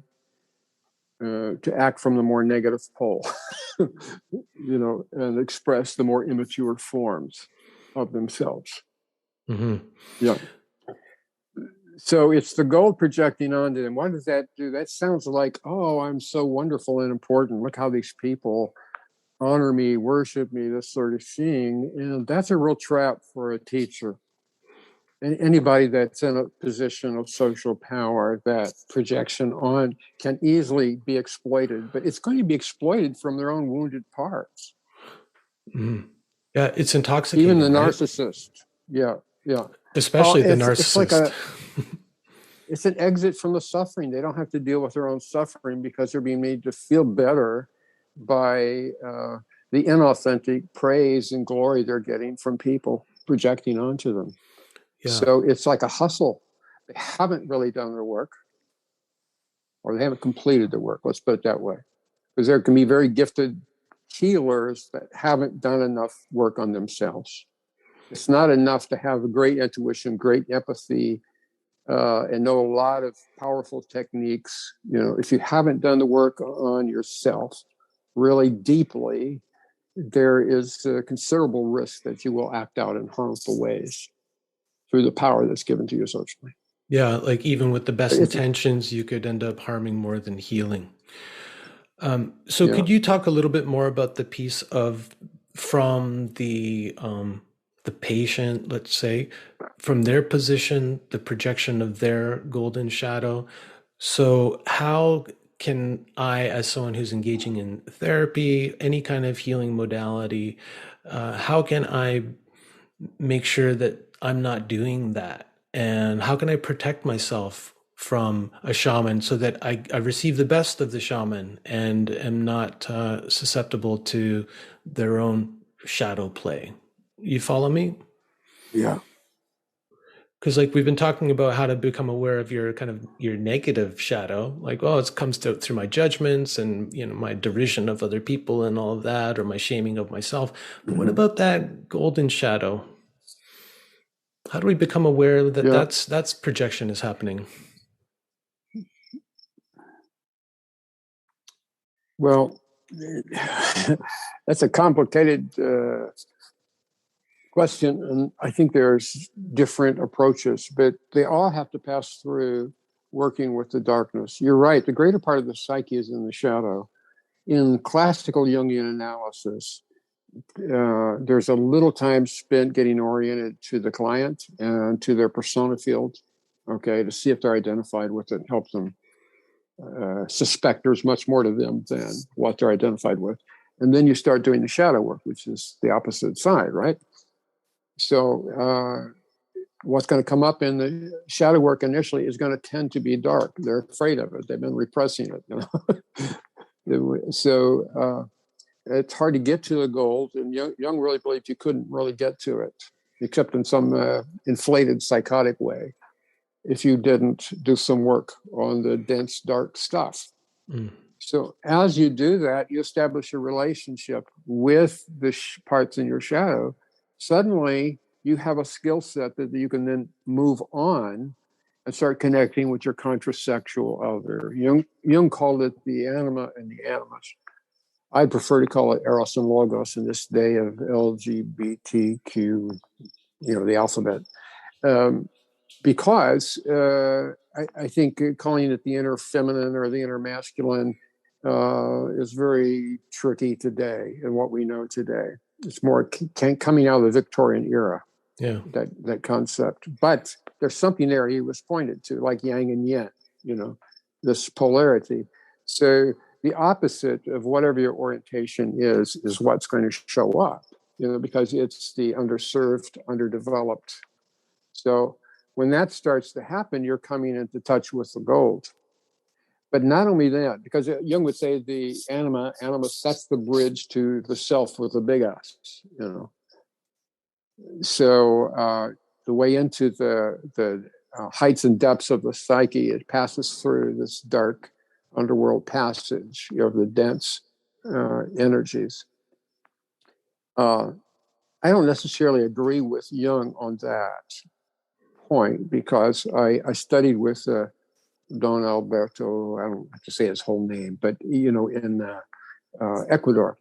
to act from the more negative pole, and express the more immature forms of themselves. Hmm. Yeah. So it's the gold projecting onto them. What does that do? That sounds like, oh, I'm so wonderful and important. Look how these people honor me, worship me, this sort of thing. And that's a real trap for a teacher. And anybody that's in a position of social power, that projection on can easily be exploited, but it's going to be exploited from their own wounded parts. Hmm. Yeah, it's Even the intoxicating, right? narcissist. Yeah, yeah. Especially the It's like narcissist. it's an exit from the suffering. They don't have to deal with their own suffering because they're being made to feel better by the inauthentic praise and glory they're getting from people projecting onto them. Yeah. So it's like a hustle. They haven't really done their work, or they haven't completed their work. Let's put it that way. Because there can be very gifted healers that haven't done enough work on themselves. It's not enough to have a great intuition, great empathy, and know a lot of powerful techniques. If you haven't done the work on yourself really deeply, there is a considerable risk that you will act out in harmful ways through the power that's given to you socially. Yeah, like even with the best It's intentions, you could end up harming more than healing. So yeah, could you talk a little bit more about the piece of from the patient, let's say, from their position, the projection of their golden shadow. So how can I, as someone who's engaging in therapy, any kind of healing modality, how can I make sure that I'm not doing that? And how can I protect myself from a shaman so that I receive the best of the shaman and am not susceptible to their own shadow play? You follow me? yeah. Because like we've been talking about how to become aware of your kind of your negative shadow, like, oh, it comes to through my judgments and my derision of other people and all of that, or my shaming of myself. But what about that golden shadow? How do we become aware that Yeah. that's projection is happening? Well, that's a complicated question, and I think there's different approaches, but they all have to pass through working with the darkness. You're right. The greater part of the psyche is in the shadow. In classical Jungian analysis, there's a little time spent getting oriented to the client and to their persona field, okay, to see if they're identified with it, help them suspect there's much more to them than what they're identified with. And then you start doing the shadow work, which is the opposite side, right? So what's going to come up in the shadow work initially is going to tend to be dark. They're afraid of it. They've been repressing it. So it's hard to get to the gold. And Jung really believed you couldn't really get to it, except in some inflated psychotic way, if you didn't do some work on the dense, dark stuff. Mm. So as you do that, you establish a relationship with the parts in your shadow. Suddenly, you have a skill set that you can then move on and start connecting with your contrasexual other. Jung called it the anima and the animus. I prefer to call it Eros and Logos in this day of LGBTQ, the alphabet. Because I think calling it the inner feminine or the inner masculine is very tricky today in what we know today. It's more coming out of the Victorian era, that concept. But there's something there he was pointed to, like yang and yin, this polarity. So the opposite of whatever your orientation is what's going to show up, because it's the underserved, underdeveloped. So when that starts to happen, you're coming into touch with the gold. But not only that, because Jung would say the anima sets the bridge to the self with the big S, So the way into the heights and depths of the psyche, it passes through this dark underworld passage of the dense energies. I don't necessarily agree with Jung on that point, because I studied with Don Alberto, I don't have to say his whole name, but in Ecuador,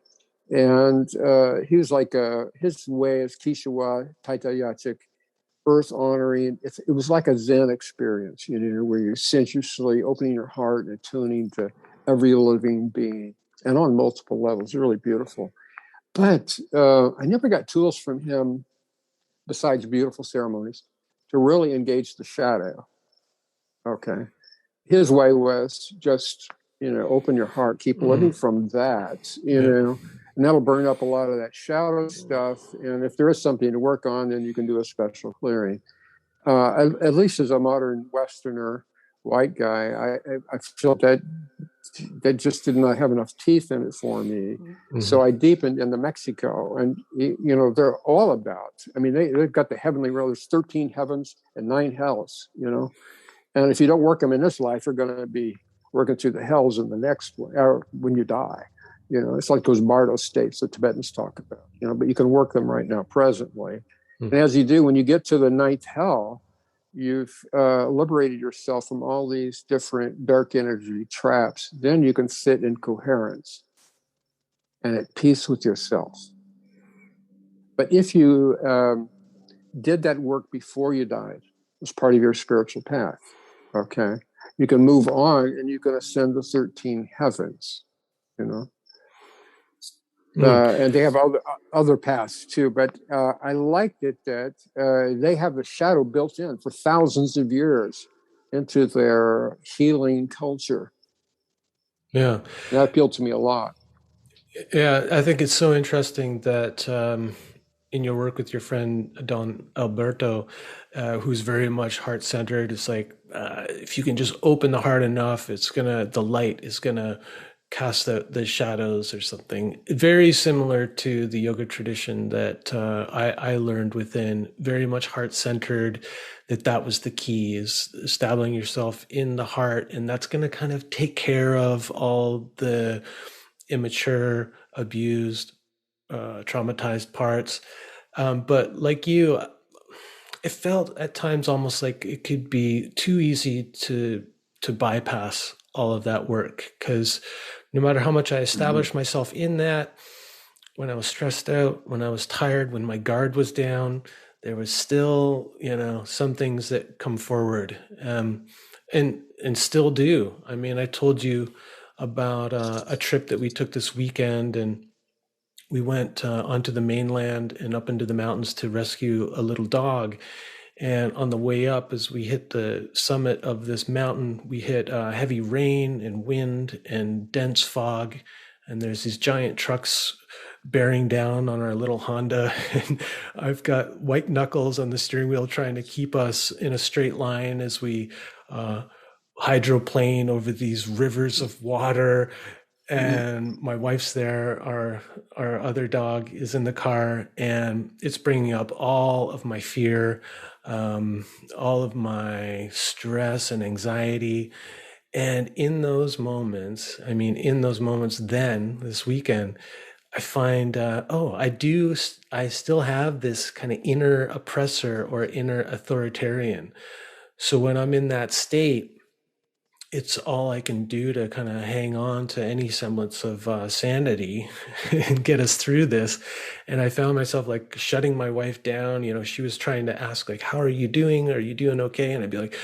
and he was like his way is Kishiwa Taitayachik, earth honoring. It was like a Zen experience, where you're sensuously opening your heart and attuning to every living being, and on multiple levels. Really beautiful. But I never got tools from him besides beautiful ceremonies to really engage the shadow. Okay. His way was just, open your heart, keep living from that, and that'll burn up a lot of that shadow stuff. And if there is something to work on, then you can do a special clearing. At least as a modern Westerner, white guy, I felt that just did not have enough teeth in it for me. Mm-hmm. So I deepened into Mexico, and they're all about. I mean, they've got the heavenly realm. There's 13 heavens and 9 hells. And if you don't work them in this life, you're going to be working through the hells in the next one, or when you die. It's like those Bardo states that Tibetans talk about. But you can work them right now, presently. Mm-hmm. And as you do, when you get to the 9th hell, you've liberated yourself from all these different dark energy traps. Then you can sit in coherence and at peace with yourself. But if you did that work before you died, as part of your spiritual path, okay, you can move on and you can ascend the 13 heavens, and they have other paths too. But I liked it that they have the shadow built in for thousands of years into their healing culture. Yeah, that appealed to me a lot. Yeah, I think it's so interesting that in your work with your friend Don Alberto, who's very much heart-centered, it's like if you can just open the heart enough, the light is gonna cast out the shadows or something. Very similar to the yoga tradition that I learned within, very much heart-centered, that was the key, is establishing yourself in the heart. And that's going to kind of take care of all the immature, abused, traumatized parts. But like you, it felt at times almost like it could be too easy to bypass all of that work, because no matter how much I established myself in that, when I was stressed out, when I was tired, when my guard was down, there was still, some things that come forward, and still do. I mean, I told you about a trip that we took this weekend, and we went onto the mainland and up into the mountains to rescue a little dog. And on the way up, as we hit the summit of this mountain, we hit heavy rain and wind and dense fog. And there's these giant trucks bearing down on our little Honda. And I've got white knuckles on the steering wheel trying to keep us in a straight line as we hydroplane over these rivers of water. And my wife's there, our other dog is in the car, and it's bringing up all of my fear, all of my stress and anxiety. And in those moments, then this weekend, I find, I still have this kind of inner oppressor or inner authoritarian. So when I'm in that state, it's all I can do to kind of hang on to any semblance of sanity and get us through this. And I found myself like shutting my wife down. She was trying to ask, like, how are you doing? Are you doing okay? And I'd be like,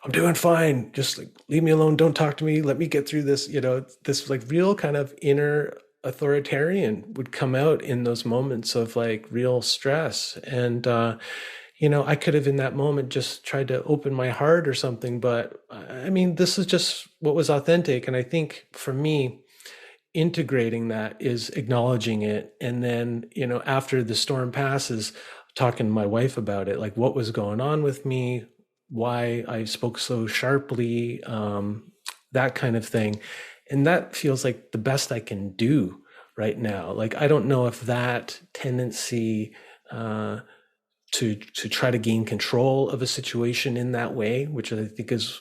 I'm doing fine. Just like, leave me alone. Don't talk to me. Let me get through this. This like real kind of inner authoritarian would come out in those moments of like real stress. And, I could have in that moment just tried to open my heart or something, but I mean, this is just what was authentic. And I think for me, integrating that is acknowledging it. And then, after the storm passes, talking to my wife about it, like what was going on with me, why I spoke so sharply, that kind of thing. And that feels like the best I can do right now. Like, I don't know if that tendency, to try to gain control of a situation in that way, which I think is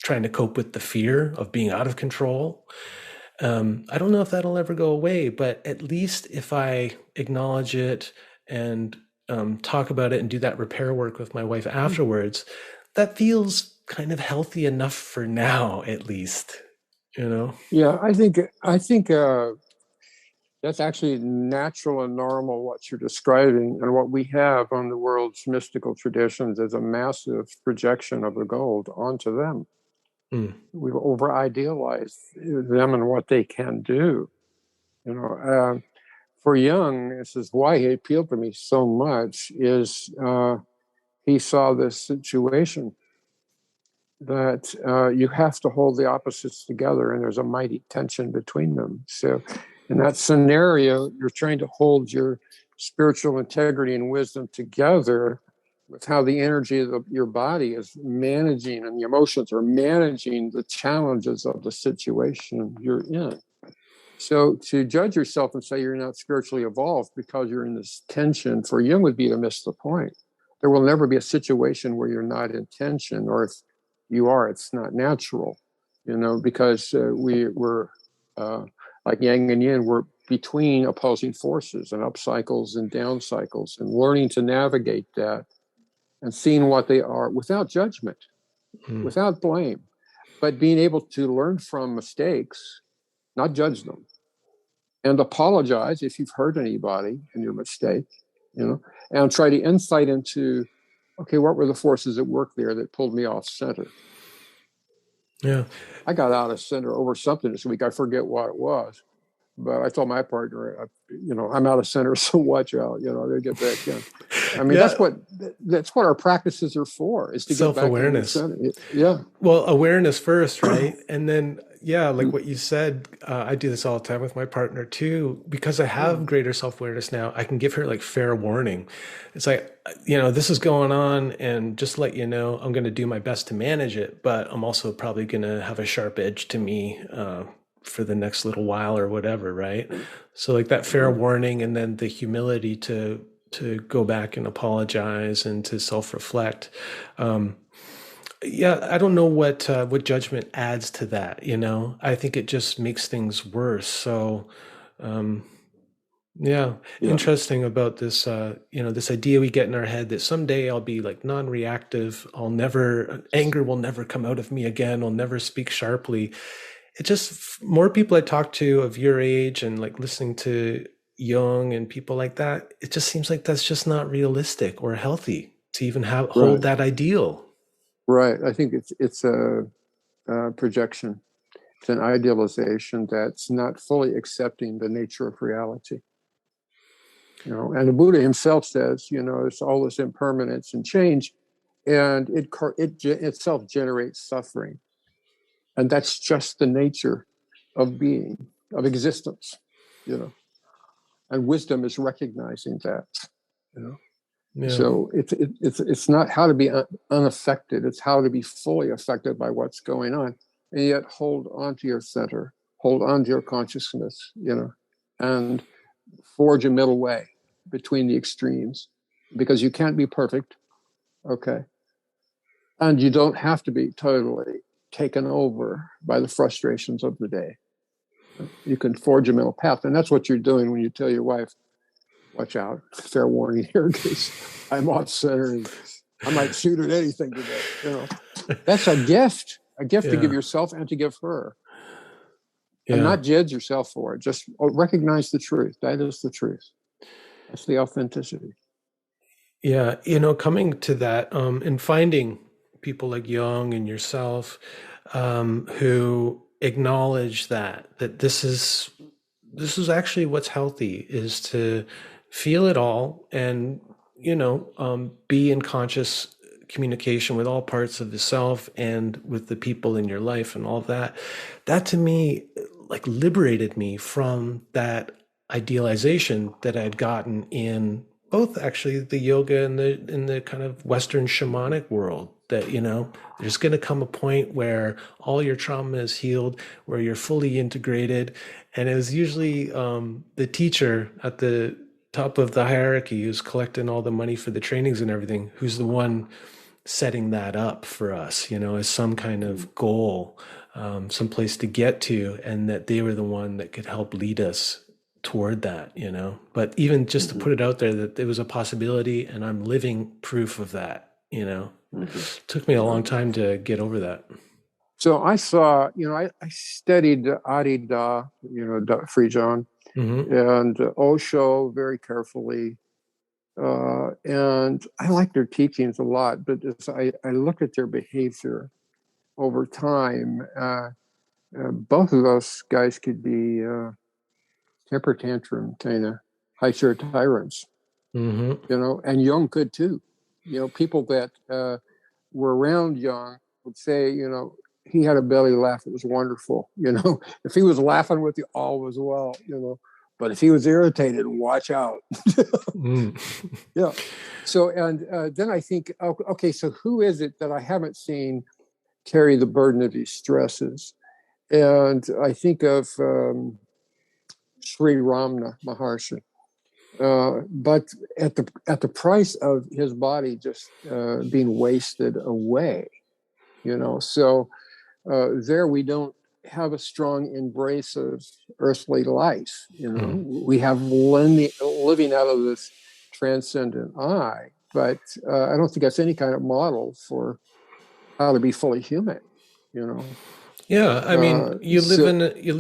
trying to cope with the fear of being out of control. I don't know if that'll ever go away, but at least if I acknowledge it and talk about it and do that repair work with my wife afterwards, that feels kind of healthy enough for now, at least, Yeah, I think that's actually natural and normal what you're describing, and what we have on the world's mystical traditions is a massive projection of the gold onto them. We've over idealized them and what they can do. For Jung, this is why he appealed to me so much, is he saw this situation that you have to hold the opposites together, and there's a mighty tension between them. So in that scenario, you're trying to hold your spiritual integrity and wisdom together with how the energy of your body is managing, and the emotions are managing the challenges of the situation you're in. So to judge yourself and say you're not spiritually evolved because you're in this tension, for Jung, would be to miss the point. There will never be a situation where you're not in tension, or if you are, it's not natural, because we're like yang and yin, we're between opposing forces and up cycles and down cycles, and learning to navigate that and seeing what they are without judgment, without blame, but being able to learn from mistakes, not judge them, and apologize if you've hurt anybody in your mistake, and try to insight into, okay, what were the forces at work there that pulled me off center? Yeah. I got out of center over something this week. I forget what it was, but I told my partner, I'm out of center, so watch out. They get back in. I mean, that's what our practices are for, is to self-awareness. Get back in the center. Yeah. Well, awareness first, right? And then, like what you said, I do this all the time with my partner too, because I have greater self-awareness now. I can give her like fair warning. It's like, this is going on, and just let you know, I'm going to do my best to manage it, but I'm also probably going to have a sharp edge to me for the next little while or whatever, right? So like that fair warning, and then the humility to go back and apologize and to self-reflect. Yeah, I don't know what judgment adds to that, you know. I think it just makes things worse. So, um, yeah, Yeah. interesting about this, this idea we get in our head that someday I'll be like non-reactive. Anger will never come out of me again. I'll never speak sharply. It just, more people I talk to of your age and like listening to Jung and people like that, it just seems like that's just not realistic or healthy to even hold Right. that ideal. Right. I think it's a projection. It's an idealization that's not fully accepting the nature of reality. You know, and the Buddha himself says, you know, there's all this impermanence and change, and it itself generates suffering, and that's just the nature of being, of existence. You know, and wisdom is recognizing that. You know, Yeah. so it's not how to be unaffected; it's how to be fully affected by what's going on, and yet hold on to your center, hold on to your consciousness. You know, and forge a middle way between the extremes, because you can't be perfect, okay? And you don't have to be totally taken over by the frustrations of the day. You can forge a middle path, and that's what you're doing when you tell your wife, watch out, fair warning here, because I'm off center and I might shoot at anything today. You know, that's a gift to give yourself and to give her. And not judge yourself for it. Just recognize the truth. That is the truth. That's the authenticity. Yeah, coming to that, and finding people like Jung and yourself, who acknowledge that this is actually what's healthy, is to feel it all and be in conscious communication with all parts of the self and with the people in your life and all of that. That to me, like, liberated me from that idealization that I'd gotten in both actually the yoga and the kind of Western shamanic world, that, there's going to come a point where all your trauma is healed, where you're fully integrated. And it was usually the teacher at the top of the hierarchy who's collecting all the money for the trainings and everything, who's the one setting that up for us, as some kind of goal, some place to get to, and that they were the one that could help lead us toward that, but even just to put it out there that it was a possibility, and I'm living proof of that, took me a long time to get over that. So I saw, I studied Adi Da, Free John, and Osho very carefully. And I like their teachings a lot, but as I look at their behavior over time, both of those guys could be temper tantrum kind of high chair tyrants, and Jung could too. People that were around Jung would say, he had a belly laugh. It was wonderful. If he was laughing with you, all was well, but if he was irritated, watch out. Yeah. So, and then I think, okay, so who is it that I haven't seen carry the burden of these stresses? And I think of Sri Ramana Maharshi. But at the price of his body just being wasted away, so there we don't have a strong embrace of earthly life. We have living out of this transcendent I, but I don't think that's any kind of model for how to be fully human. Yeah, I mean, you live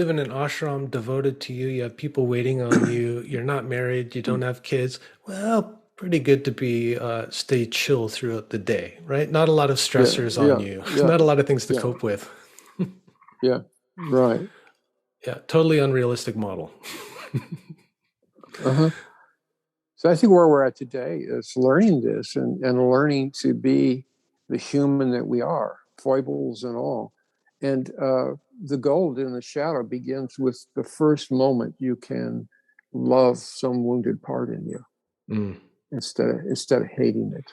in an ashram devoted to you. You have people waiting on you. You're not married. You don't have kids. Well, pretty good to be stay chill throughout the day, right? Not a lot of stressors on you. Not a lot of things to cope with. Yeah, right. Yeah, totally unrealistic model. So I think where we're at today is learning this and learning to be the human that we are, foibles and all. And the gold in the shadow begins with the first moment you can love some wounded part in you instead of hating it.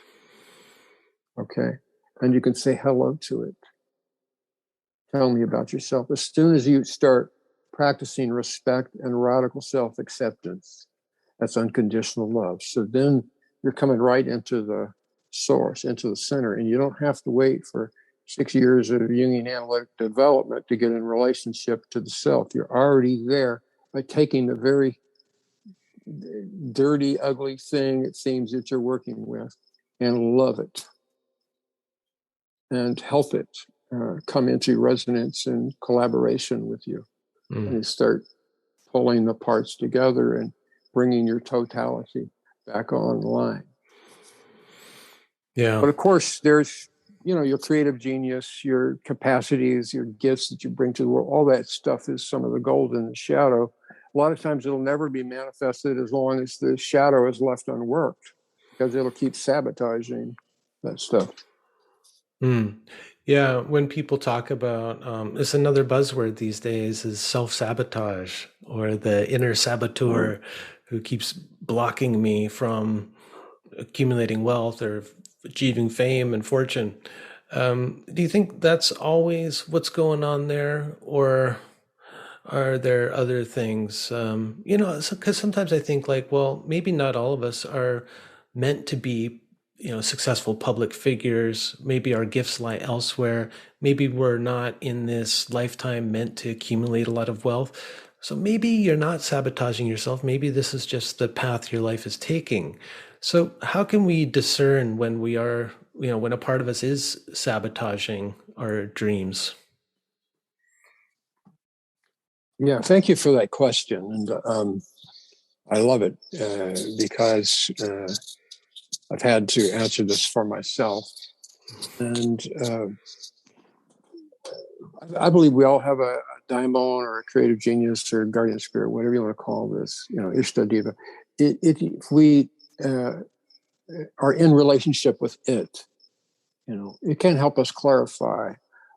Okay, and you can say hello to it. Tell me about yourself. As soon as you start practicing respect and radical self-acceptance, That's unconditional love. So then you're coming right into the source, into the center, and you don't have to wait for 6 years of Jungian analytic development to get in relationship to the self. You're already there by taking the very dirty, ugly thing it seems that you're working with and love it and help it come into resonance and collaboration with you. And you start pulling the parts together and bringing your totality back online. Yeah. But of course, there's, your creative genius, your capacities, your gifts that you bring to the world. All that stuff is some of the gold in the shadow. A lot of times it'll never be manifested as long as the shadow is left unworked, because it'll keep sabotaging that stuff. Yeah, when people talk about, it's another buzzword these days is self-sabotage, or the inner saboteur who keeps blocking me from accumulating wealth or achieving fame and fortune. Do you think that's always what's going on there, or are there other things? Because sometimes I think like, well, maybe not all of us are meant to be, successful public figures. Maybe our gifts lie elsewhere. Maybe we're not in this lifetime meant to accumulate a lot of wealth. So maybe you're not sabotaging yourself. Maybe this is just the path your life is taking. So how can we discern when we are, when a part of us is sabotaging our dreams? Yeah, thank you for that question. And I love it because I've had to answer this for myself. And I believe we all have a daimon or a creative genius or guardian spirit, whatever you want to call this, Ishtadeva. If we are in relationship with it, it can help us clarify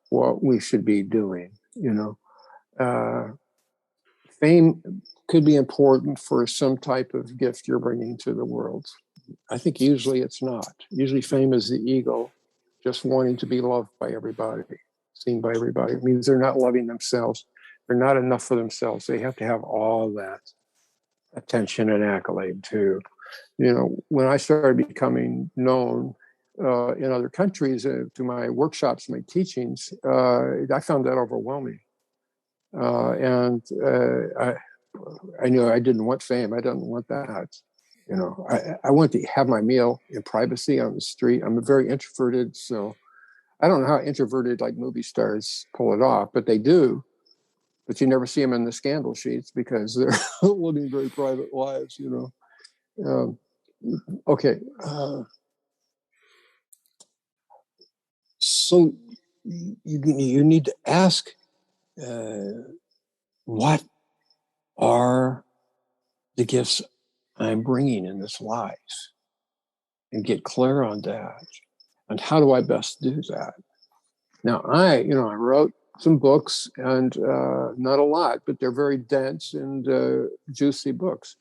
what we should be doing. Fame could be important for some type of gift you're bringing to the world. I think usually it's not. Usually fame is the ego just wanting to be loved by everybody, seen by everybody. It means they're not loving themselves. They're not enough for themselves. They have to have all that attention and accolade too. When I started becoming known in other countries through my workshops, my teachings, I found that overwhelming. And I knew I didn't want fame. I didn't want that. I want to have my meal in privacy on the street. I'm very introverted, so I don't know how introverted like movie stars pull it off, but they do. But you never see them in the scandal sheets because they're living very private lives. Okay. So you need to ask, what are the gifts I'm bringing in this life, and get clear on that. And how do I best do that? Now, I wrote some books, and not a lot, but they're very dense and juicy books.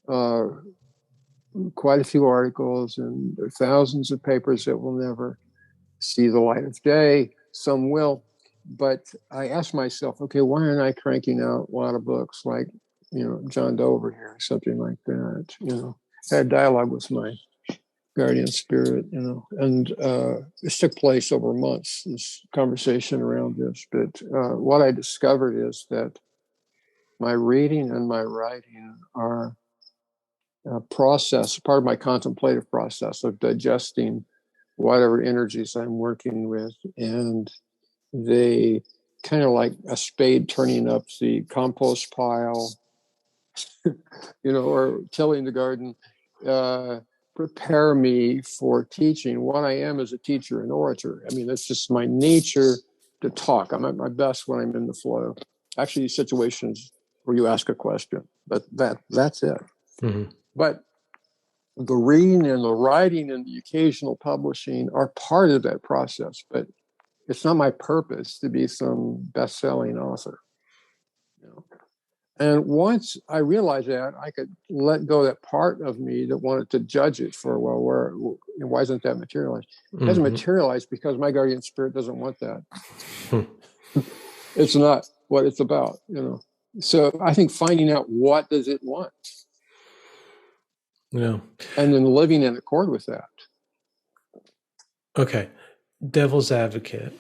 Quite a few articles, and there are thousands of papers that will never see the light of day. Some will. But I asked myself, okay, why aren't I cranking out a lot of books like, John Doe over here, something like that? I had dialogue with my guardian spirit, and this took place over months, this conversation around this. But what I discovered is that my reading and my writing are a process, part of my contemplative process of digesting whatever energies I'm working with, and they kind of like a spade turning up the compost pile, or tilling the garden, prepare me for teaching. What I am is a teacher, an orator. I mean, that's just my nature to talk. I'm at my best when I'm in the flow. Actually, situations where you ask a question, but that's it. Mm-hmm. But the reading and the writing and the occasional publishing are part of that process, but it's not my purpose to be some best-selling author. And once I realized that, I could let go that part of me that wanted to judge it for, why isn't that materialized? It hasn't materialized because my guardian spirit doesn't want that. It's not what it's about, So I think finding out what does it want, Yeah. and then living in accord with that. Okay. Devil's advocate.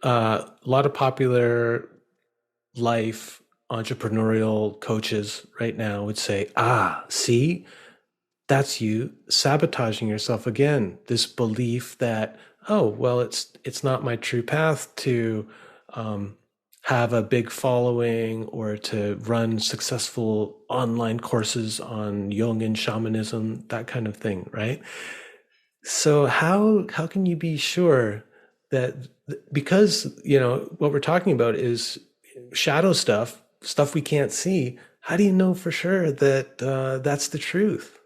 A lot of popular life entrepreneurial coaches right now would say, see, that's you sabotaging yourself again. This belief that, oh, well, it's not my true path to have a big following or to run successful online courses on Jungian shamanism, that kind of thing, right? So how can you be sure that, because what we're talking about is shadow stuff we can't see? How do you know for sure that that's the truth?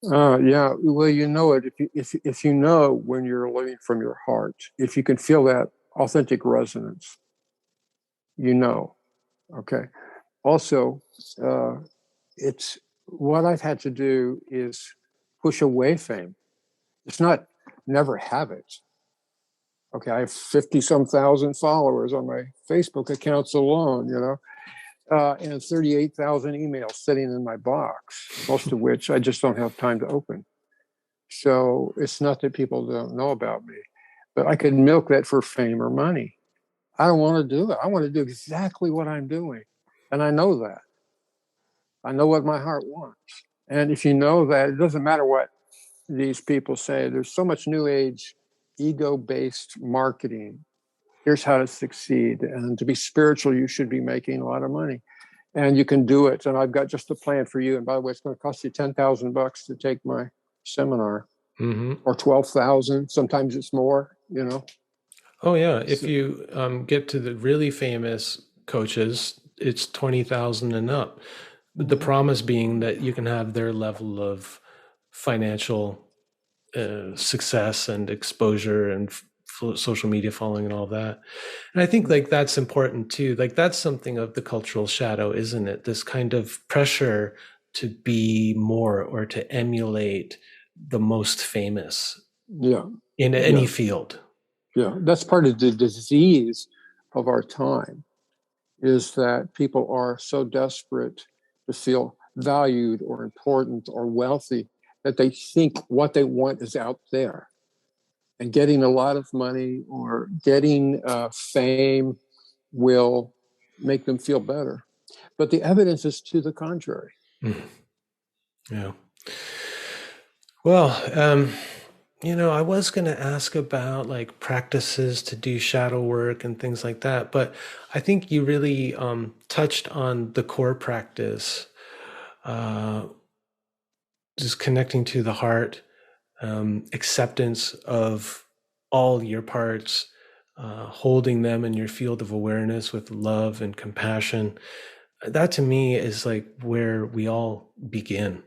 Yeah, well, you know it if you know when you're living from your heart, if you can feel that authentic resonance, you know. Okay. Also, it's what I've had to do is push away fame. It's not never have it. Okay, I have 50 some thousand followers on my Facebook accounts alone, and 38,000 emails sitting in my box, most of which I just don't have time to open. So it's not that people don't know about me, but I could milk that for fame or money. I don't want to do it. I want to do exactly what I'm doing. And I know that. I know what my heart wants. And if you know that, it doesn't matter what these people say. There's so much new age, ego based marketing. Here's how to succeed. And to be spiritual, you should be making a lot of money. And you can do it. And I've got just a plan for you. And by the way, it's going to cost you $10,000 to take my seminar, or 12,000. Sometimes it's more, Oh yeah, if you get to the really famous coaches, it's 20,000 and up. The promise being that you can have their level of financial success and exposure and social media following and all that. And I think like that's important too. Like that's something of the cultural shadow, isn't it? This kind of pressure to be more or to emulate the most famous Yeah. in any field. Yeah. That's part of the disease of our time, is that people are so desperate to feel valued or important or wealthy that they think what they want is out there. And getting a lot of money or getting fame will make them feel better. But the evidence is to the contrary. Yeah. Well, I was going to ask about like practices to do shadow work and things like that, but I think you really touched on the core practice, just connecting to the heart, acceptance of all your parts, holding them in your field of awareness with love and compassion. That to me is like where we all begin.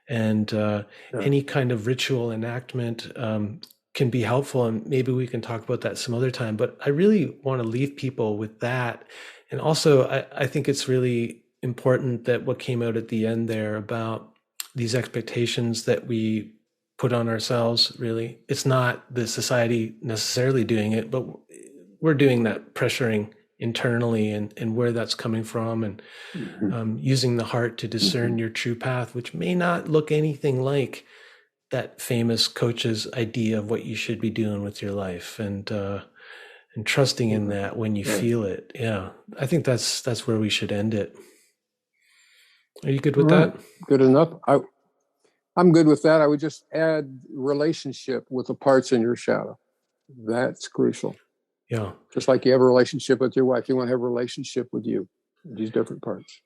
And any kind of ritual enactment can be helpful. And maybe we can talk about that some other time. But I really want to leave people with that. And also, I think it's really important that what came out at the end there about these expectations that we put on ourselves, really, it's not the society necessarily doing it, but we're doing that pressuring internally, and where that's coming from, and using the heart to discern your true path, which may not look anything like that famous coach's idea of what you should be doing with your life, and trusting in that when you feel it. Yeah, I think that's where we should end it. Are you good with that? Good enough. I'm good with that. I would just add relationship with the parts in your shadow. That's crucial. Yeah. Just like you have a relationship with your wife, you want to have a relationship with you, these different parts.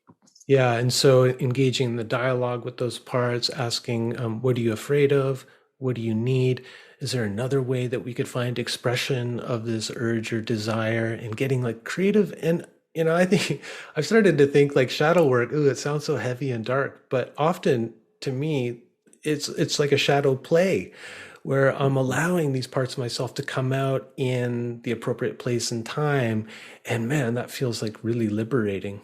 Yeah. And so engaging in the dialogue with those parts, asking, what are you afraid of? What do you need? Is there another way that we could find expression of this urge or desire, and getting like creative? And, I think I've started to think like shadow work, ooh, it sounds so heavy and dark, but often to me, it's like a shadow play where I'm allowing these parts of myself to come out in the appropriate place and time. And man, that feels like really liberating.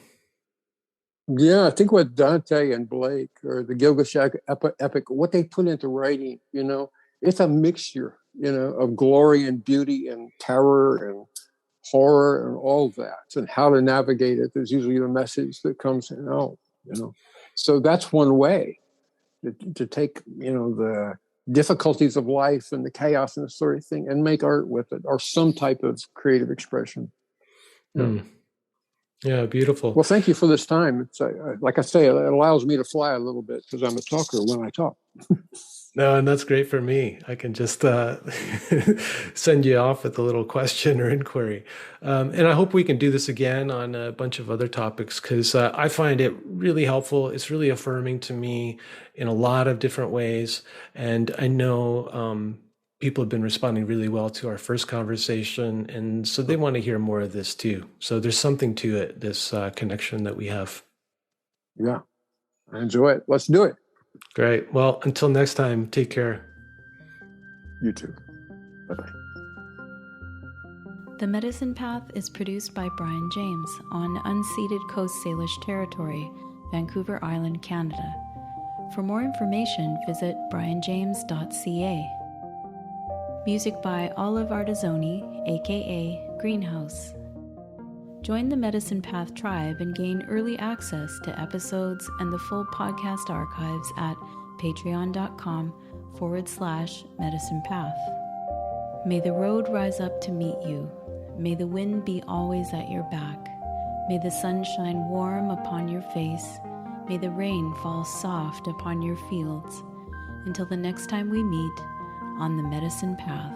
Yeah, I think what Dante and Blake, or the Gilgamesh epic, what they put into writing, it's a mixture, of glory and beauty and terror and horror and all that, and how to navigate it. There's usually a message that comes out, So that's one way to take, the difficulties of life and the chaos and the sort of thing and make art with it, or some type of creative expression. Yeah, beautiful. Well, thank you for this time. It's like I say, it allows me to fly a little bit because I'm a talker when I talk. No, and that's great for me. I can just send you off with a little question or inquiry. And I hope we can do this again on a bunch of other topics, because I find it really helpful. It's really affirming to me in a lot of different ways. And I know people have been responding really well to our first conversation. And so they want to hear more of this too. So there's something to it, this connection that we have. Yeah, I enjoy it. Let's do it. Great. Well, until next time, take care. You too. Bye-bye. The Medicine Path is produced by Brian James on unceded Coast Salish territory, Vancouver Island, Canada. For more information, visit brianjames.ca. Music by Olive Artisoni, aka Greenhouse. Join the Medicine Path tribe and gain early access to episodes and the full podcast archives at patreon.com/Medicine Path. May the road rise up to meet you. May the wind be always at your back. May the sun shine warm upon your face. May the rain fall soft upon your fields. Until the next time we meet on the Medicine Path.